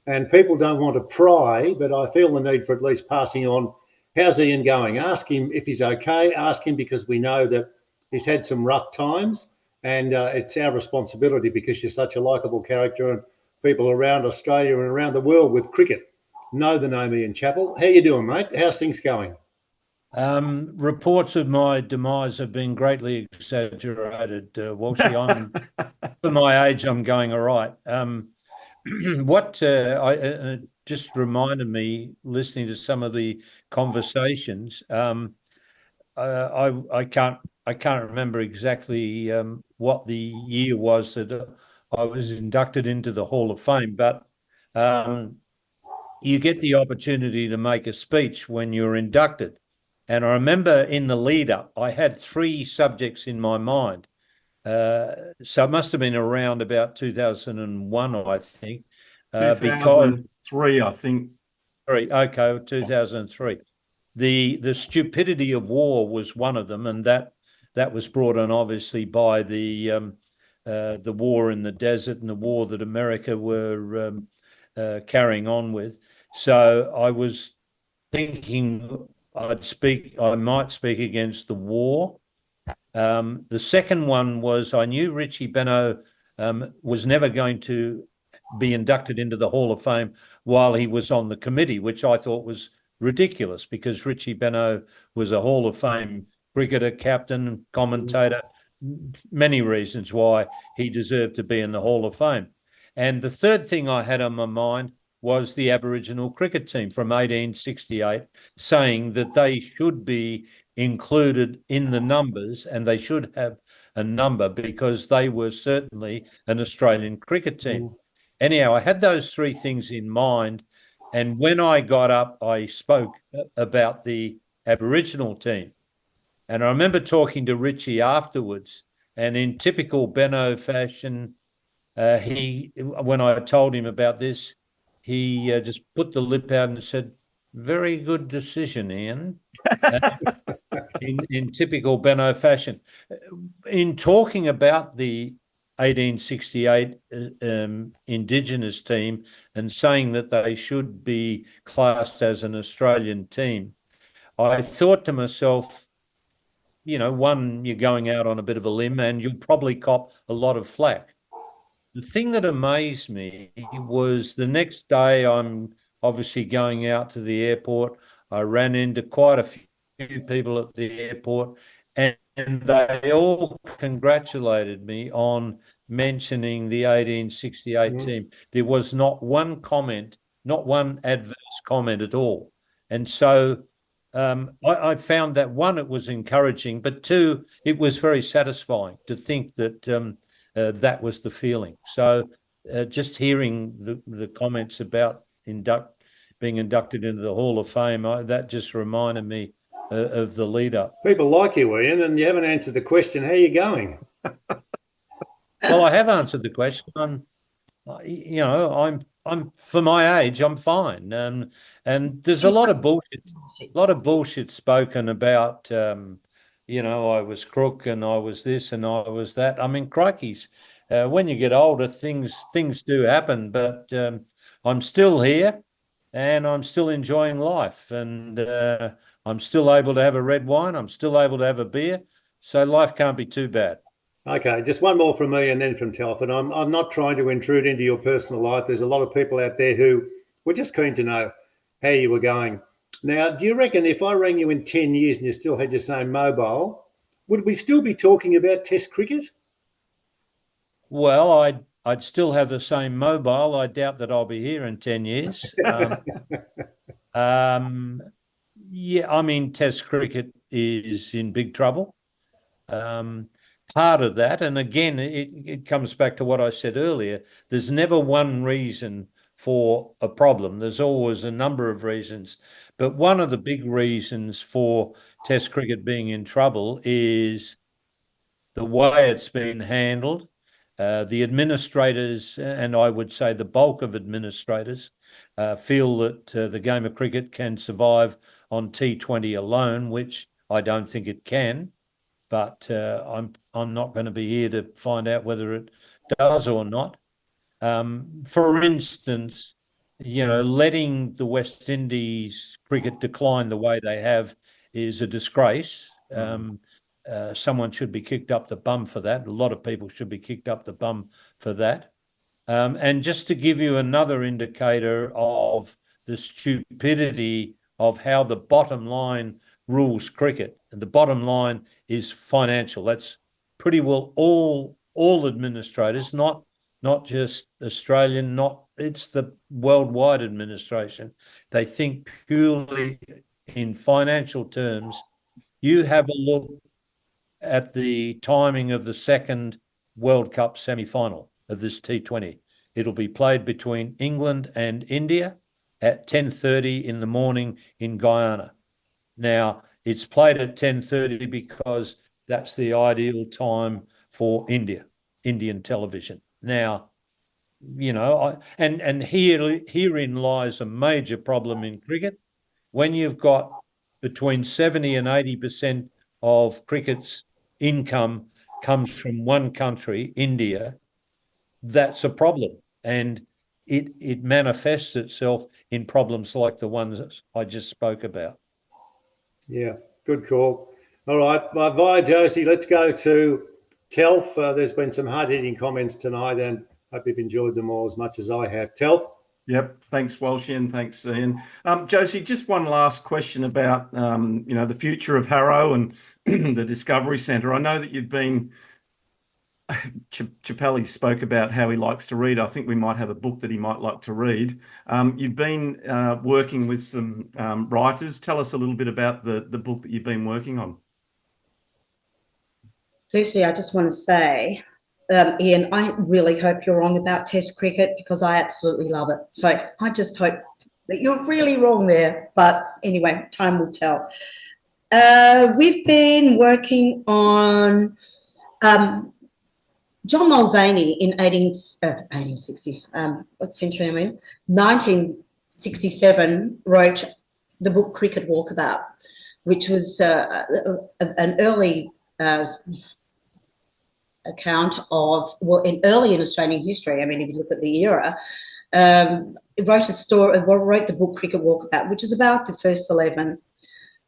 And people don't want to pry, but I feel the need for at least passing on, how's Ian going? Ask him if he's okay. Ask him because we know that he's had some rough times, and it's our responsibility, because you're such a likeable character, and people around Australia and around the world with cricket know the name Ian Chappell. How you doing, mate? How's things going? Reports of my demise have been greatly exaggerated, Walshy. For my age, I'm going all right. What it just reminded me, listening to some of the conversations. I can't remember exactly what the year was that I was inducted into the Hall of Fame, but you get the opportunity to make a speech when you're inducted. And I remember in the lead up, I had 3 subjects in my mind. So it must have been around about 2001, I think. 2003, I think. 2003. The stupidity of war was one of them, and that was brought on obviously by the war in the desert and the war that America were carrying on with. So I was thinking I might speak against the war. The second one was, I knew Richie Benaud was never going to be inducted into the Hall of Fame while he was on the committee, which I thought was ridiculous, because Richie Benaud was a Hall of Fame cricketer, captain, commentator, many reasons why he deserved to be in the Hall of Fame. And the third thing I had on my mind was the Aboriginal cricket team from 1868, saying that they should be included in the numbers, and they should have a number because they were certainly an Australian cricket team. Anyhow, I had those 3 things in mind, and when I got up, I spoke about the Aboriginal team. And I remember talking to Richie afterwards, and in typical Benaud fashion, when I told him about this, he just put the lip out and said, "Very good decision, Ian." in typical Benaud fashion. In talking about the 1868 Indigenous team and saying that they should be classed as an Australian team, I thought to myself, one, you're going out on a bit of a limb and you'll probably cop a lot of flack. The thing that amazed me was the next day, I'm obviously going out to the airport. I ran into quite a few people at the airport, and they all congratulated me on mentioning the 1868 team. There was not one comment, not one adverse comment at all. And so I found that, one, it was encouraging, but two, it was very satisfying to think that that was the feeling. So just hearing the comments about being inducted into the Hall of Fame, that just reminded me of the lead up. People like you, Ian, and you haven't answered the question. How are you going? Well, I have answered the question. I'm for my age, I'm fine. And there's a lot of bullshit spoken about. I was crook and I was this and I was that. I mean, crikeys. When you get older, things do happen. But I'm still here, and I'm still enjoying life, and I'm still able to have a red wine. I'm still able to have a beer. So life can't be too bad. Okay, just one more from me and then from Telford. I'm not trying to intrude into your personal life. There's a lot of people out there who were just keen to know how you were going. Now, do you reckon if I rang you in 10 years and you still had your same mobile, would we still be talking about Test cricket? Well, I'd still have the same mobile. I doubt that I'll be here in 10 years. Yeah, I mean, Test cricket is in big trouble. Part of that, and again, it comes back to what I said earlier, there's never one reason for a problem. There's always a number of reasons. But one of the big reasons for Test cricket being in trouble is the way it's been handled. The administrators, and I would say the bulk of administrators, feel that the game of cricket can survive on T20 alone, which I don't think it can. But I'm not going to be here to find out whether it does or not. For instance, letting the West Indies cricket decline the way they have is a disgrace. Someone should be kicked up the bum for that. A lot of people should be kicked up the bum for that. And just to give you another indicator of the stupidity of how the bottom line rules cricket, and the bottom line is financial. That's pretty well all administrators, not just Australian, it's the worldwide administration. They think purely in financial terms. You have a look at the timing of the second World Cup semi-final of this T20. It'll be played between England and India at 10:30 in the morning in Guyana. Now, it's played at 10:30 because that's the ideal time for Indian television. Now, and herein lies a major problem in cricket. When you've got between 70 and 80% of cricket's income comes from one country, India, that's a problem. And it manifests itself in problems like the ones I just spoke about. Yeah, good call. All right, bye, Josie. Let's go to Telf. There's been some hard-hitting comments tonight, and hope you've enjoyed them all as much as I have. Telf? Yep. Thanks, Walshy, and thanks, Ian. Josie, just one last question about, the future of Harrow and the Discovery Centre. I know that you've been... Chappell spoke about how he likes to read. I think we might have a book that he might like to read. You've been working with some writers. Tell us a little bit about the book that you've been working on. Firstly, I just want to say, Ian, I really hope you're wrong about Test cricket because I absolutely love it. So I just hope that you're really wrong there. But anyway, time will tell. We've been working on John Mulvaney in 1967 wrote the book Cricket Walkabout, which was an early account of, early in Australian history. I mean, if you look at the era, wrote the book Cricket Walkabout, which is about the first 11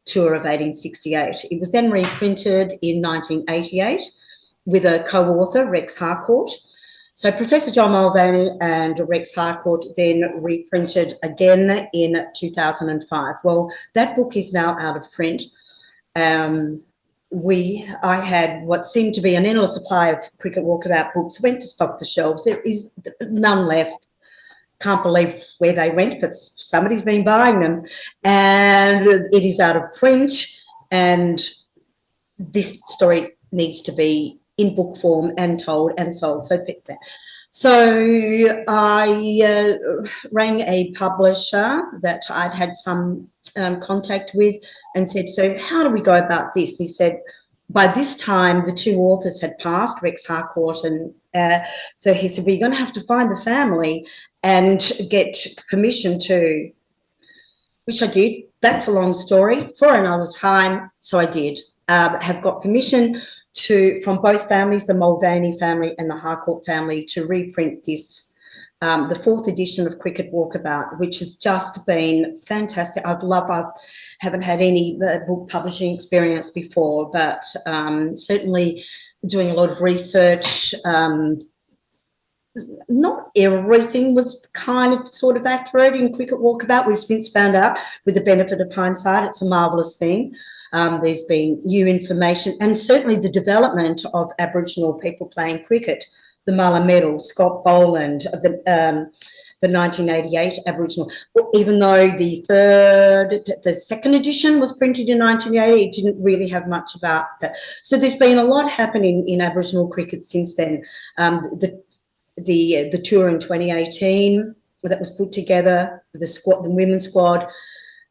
tour of 1868. It was then reprinted in 1988 with a co-author, Rex Harcourt. So Professor John Mulvaney and Rex Harcourt then reprinted again in 2005. Well, that book is now out of print. I had what seemed to be an endless supply of cricket walkabout books, went to stock the shelves. There is none left. Can't believe where they went, but somebody's been buying them. And it is out of print, and this story needs to be in book form and told and sold. So I rang a publisher that I'd had some contact with and said, so how do we go about this? And he said, by this time, the two authors had passed, Rex Harcourt, and so he said, we're going to have to find the family and get permission to, which I did. That's a long story for another time. So I did have got permission from both families, the Mulvaney family and the Harcourt family, to reprint this, the 4th edition of Cricket Walkabout, which has just been fantastic. I haven't had any book publishing experience before, but certainly doing a lot of research. Not everything was kind of sort of accurate in Cricket Walkabout. We've since found out, with the benefit of hindsight, it's a marvellous thing. There's been new information, and certainly the development of Aboriginal people playing cricket, the Muller Medal, Scott Boland, the 1988 Aboriginal, even though the 2nd edition was printed in 1980, it didn't really have much about that. So there's been a lot happening in Aboriginal cricket since then. The tour in 2018 that was put together, the women's squad,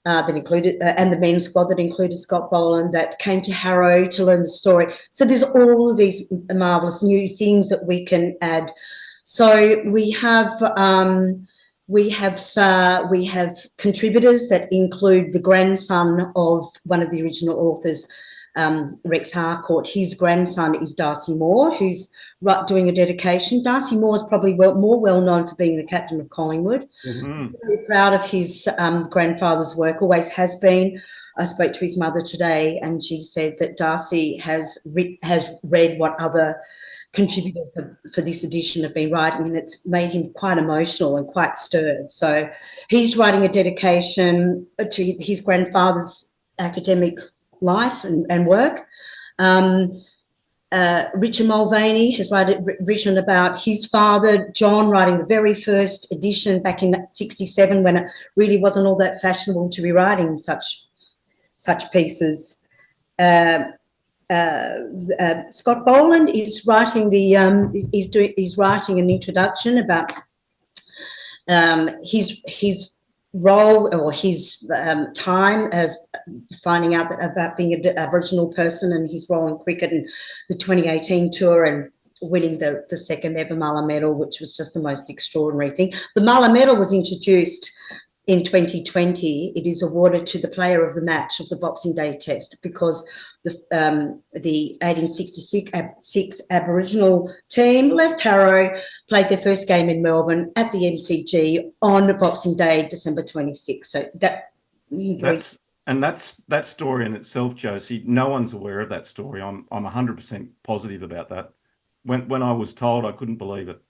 that included, and the men's squad that included Scott Boland, that came to Harrow to learn the story. So there's all of these marvellous new things that we can add. So we have contributors that include the grandson of one of the original authors, Rex Harcourt. His grandson is Darcy Moore, who's doing a dedication. Darcy Moore is probably more well known for being the captain of Collingwood. Mm-hmm. Very proud of his grandfather's work, always has been. I spoke to his mother today, and she said that Darcy has read what other contributors for this edition have been writing, and it's made him quite emotional and quite stirred. So he's writing a dedication to his grandfather's academic life and work. Richard Mulvaney has written about his father, John, writing the very first edition back in '67, when it really wasn't all that fashionable to be writing such pieces. Scott Boland is writing he's writing an introduction about his role, or his time as finding out about being an Aboriginal person, and his role in cricket, and the 2018 tour, and winning the 2nd ever Muller Medal, which was just the most extraordinary thing. The Muller Medal was introduced in 2020. It is awarded to the player of the match of the Boxing Day Test, because the 1866 Aboriginal team left Harrow, played their first game in Melbourne at the MCG on Boxing Day, December 26. So that story in itself, Josie, no one's aware of that story. I'm 100% positive about that. When I was told, I couldn't believe it.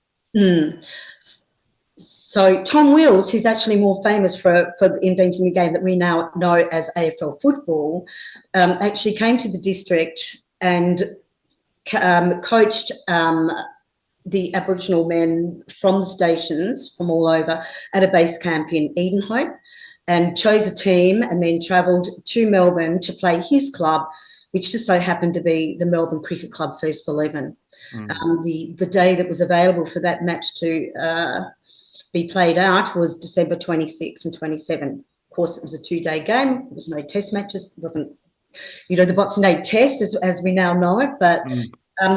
So Tom Wills, who's actually more famous for inventing the game that we now know as AFL football, actually came to the district and coached the Aboriginal men from the stations from all over at a base camp in Edenhope, and chose a team, and then travelled to Melbourne to play his club, which just so happened to be the Melbourne Cricket Club First 11. The day that was available for that match to be played out was December 26 and 27. Of course, it was a 2-day game. There was no test matches. It wasn't, the Boxing Day Test as we now know it, but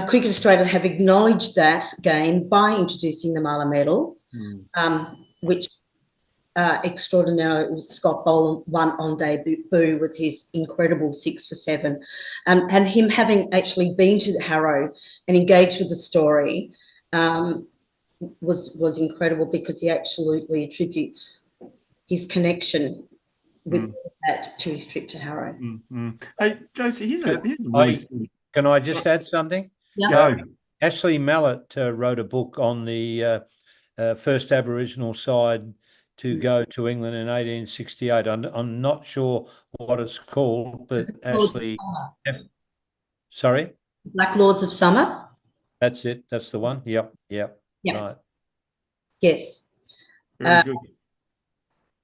Cricket Australia have acknowledged that game by introducing the Muller Medal, which extraordinarily Scott Boland won on debut with his incredible 6 for 7. And him having actually been to the Harrow and engaged with the story was incredible, because he absolutely attributes his connection with that to his trip to Harrow. Hey, Josie, here's a really... Can I just add something? Yeah. Go. Ashley Mallett wrote a book on the first Aboriginal side to go to England in 1868. I'm not sure what it's called, but Ashley. Sorry? Black Lords of Summer. That's it. That's the one. Yep. Yeah. Right. Yes. Very good.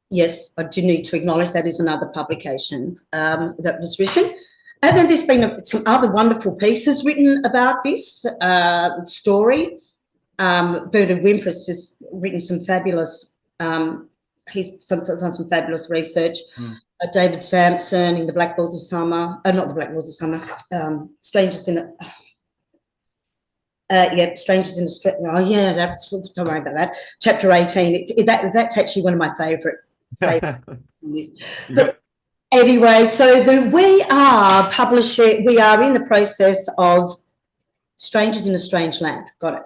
Yes, I do need to acknowledge that is another publication that was written. And then there's been some other wonderful pieces written about this story. Bernard Wimpress has written some fabulous, he's done some fabulous research. David Sampson in the Black Lords of Summer, not the Black Lords of Summer, Strangers in Strangers in the Oh yeah, don't worry about that. Chapter 18. That's actually one of my favourite. But anyway, so we are publishing. We are in the process of Strangers in a Strange Land. Got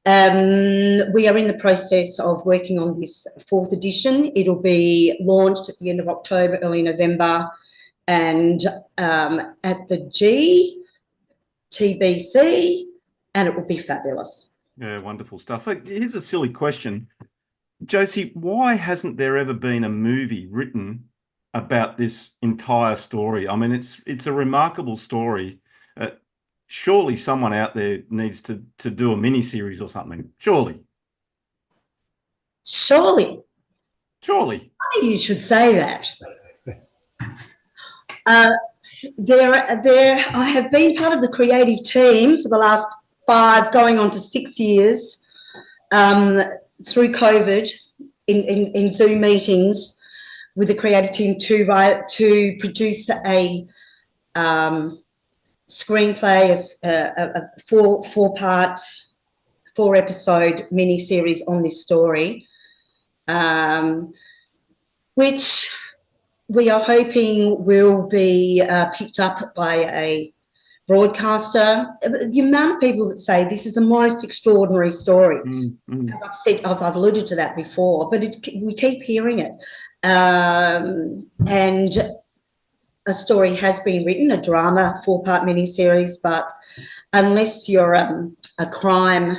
it. We are in the process of working on this 4th edition. It'll be launched at the end of October, early November, and at the TBC, and it will be fabulous. Yeah, wonderful stuff. Here's a silly question. Josie, why hasn't there ever been a movie written about this entire story? I mean, it's a remarkable story. Surely someone out there needs to do a mini-series or something. Surely. Funny you should say that. I have been part of the creative team for the last 5, going on to 6 years, through COVID, in Zoom meetings with the creative team to produce a screenplay, a 4-part, 4-episode mini-series on this story, which we are hoping will be picked up by a broadcaster. The amount of people that say this is the most extraordinary story, as I've said, I've alluded to that before, but we keep hearing it. And a story has been written, a drama 4-part miniseries, but unless you're a crime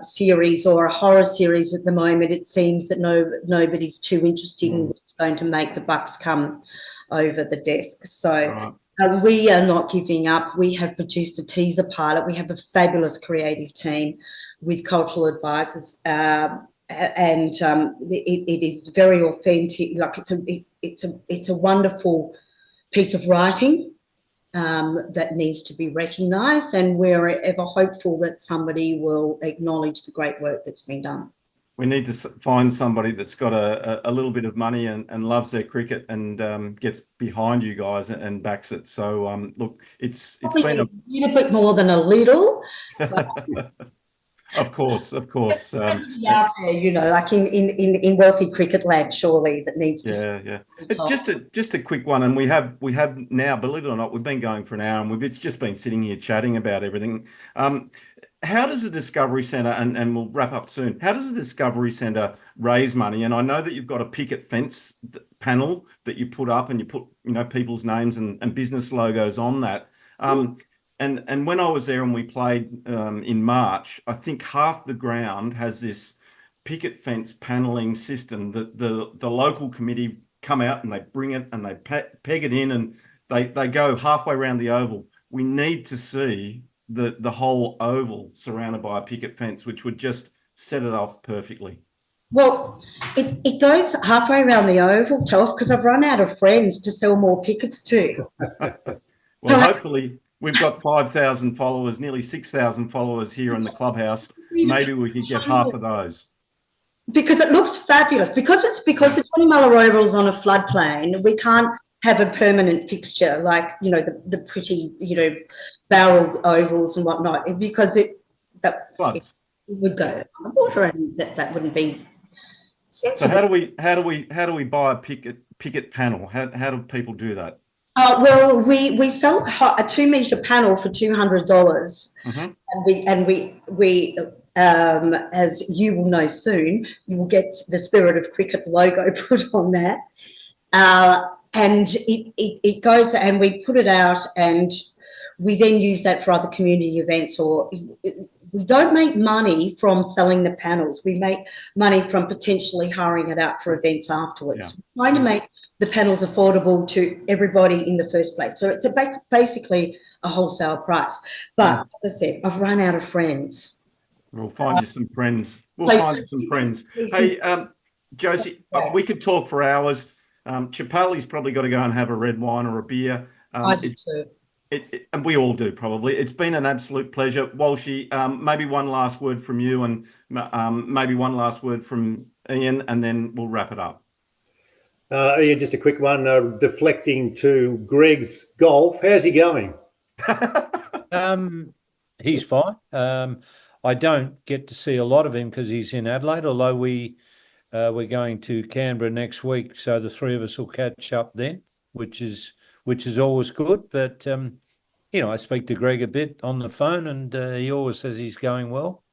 series or a horror series at the moment, it seems that nobody's too interested in what's going to make the bucks come over the desk. So we are not giving up. We have produced a teaser pilot. We have a fabulous creative team with cultural advisors, and it is very authentic. Like it's a wonderful piece of writing that needs to be recognised, and we're ever hopeful that somebody will acknowledge the great work that's been done. We need to find somebody that's got a little bit of money and loves their cricket and gets behind you guys and backs it. So look, it's been a little bit more than a little. Of course. Out there, you know, like in wealthy cricket land, surely that needs to. Yeah. Just a quick one, and we have now, believe it or not, we've been going for an hour, and we've just been sitting here chatting about everything. How does the Discovery Centre, and we'll wrap up soon, how does the Discovery Centre raise money? And I know that you've got a picket fence panel that you put up, and you put, you know, people's names and business logos on that. And when I was there and we played in March, I think half the ground has this picket fence paneling system that the local committee come out and they bring it and they peg it in, and they go halfway around the oval. We need to see the whole oval surrounded by a picket fence, which would just set it off perfectly. Well, it goes halfway around the oval, Telf, because I've run out of friends to sell more pickets to. Well, hopefully we've got 5,000 followers, nearly 6,000 followers here in the clubhouse. Maybe we could get half of those. Because it looks fabulous. Because the 20 Muller Oval is on a floodplain, we can't have a permanent fixture like, you know, the pretty, you know, barrel ovals and whatnot, because it would go on the water, and that wouldn't be sensible. So how do we buy a picket panel? How do people do that? Well, we sell a 2-metre panel for $200, and we as you will know soon, you will get the Spirit of Cricket logo put on that, and it goes, and we put it out, and we then use that for other community events, or we don't make money from selling the panels. We make money from potentially hiring it out for events afterwards. We're trying to make the panels affordable to everybody in the first place. So it's basically a wholesale price. But as I said, I've run out of friends. We'll find you some friends. We'll find you some friends. Hey, Josie, we could talk for hours. Chappell, he's probably got to go and have a red wine or a beer. I do too. And we all do probably. It's been an absolute pleasure. Walshy, maybe one last word from you, and maybe one last word from Ian, and then we'll wrap it up. Ian, just a quick one, deflecting to Greg's golf. How's he going? He's fine. I don't get to see a lot of him because he's in Adelaide, although we're going to Canberra next week, so the three of us will catch up then, which is always good. But I speak to Greg a bit on the phone, and he always says he's going well.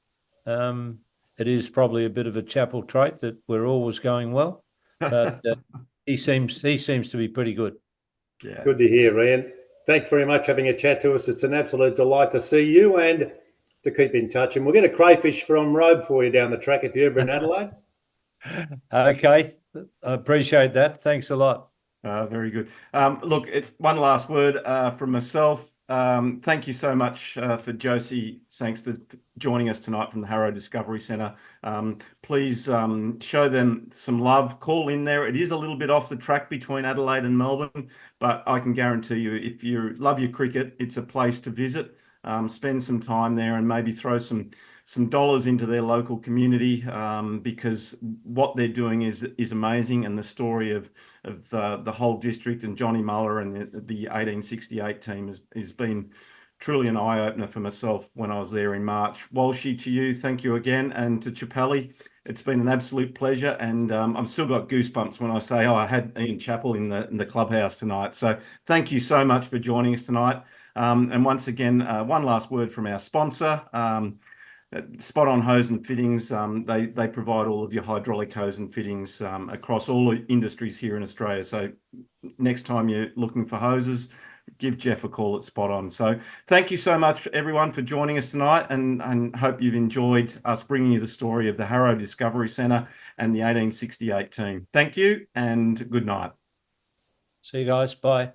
It is probably a bit of a Chappell trait that we're always going well, but he seems to be pretty good. Yeah. Good to hear, Ian. Thanks very much for having a chat to us. It's an absolute delight to see you and to keep in touch. And we'll get a crayfish from Robe for you down the track if you're ever in Adelaide. Okay, I appreciate that. Thanks a lot. Very good. Look, one last word from myself. Thank you so much for Josie Sangster joining us tonight from the Harrow Discovery Centre. Please show them some love. Call in there. It is a little bit off the track between Adelaide and Melbourne, but I can guarantee you, if you love your cricket, it's a place to visit. Spend some time there and maybe throw some dollars into their local community, because what they're doing is amazing, and the story of the whole district and Johnny Muller and the 1868 team has been truly an eye-opener for myself when I was there in March. Walshy, to you, thank you again, and to Chappelli, it's been an absolute pleasure, and I've still got goosebumps when I say, I had Ian Chappell in the clubhouse tonight. So thank you so much for joining us tonight. And once again, one last word from our sponsor, Spot On Hose and Fittings. They provide all of your hydraulic hose and fittings across all industries here in Australia. So next time you're looking for hoses, give Jeff a call at Spot On. So thank you so much, everyone, for joining us tonight, and hope you've enjoyed us bringing you the story of the Harrow Discovery Centre and the 1868 team. Thank you and good night. See you guys. Bye.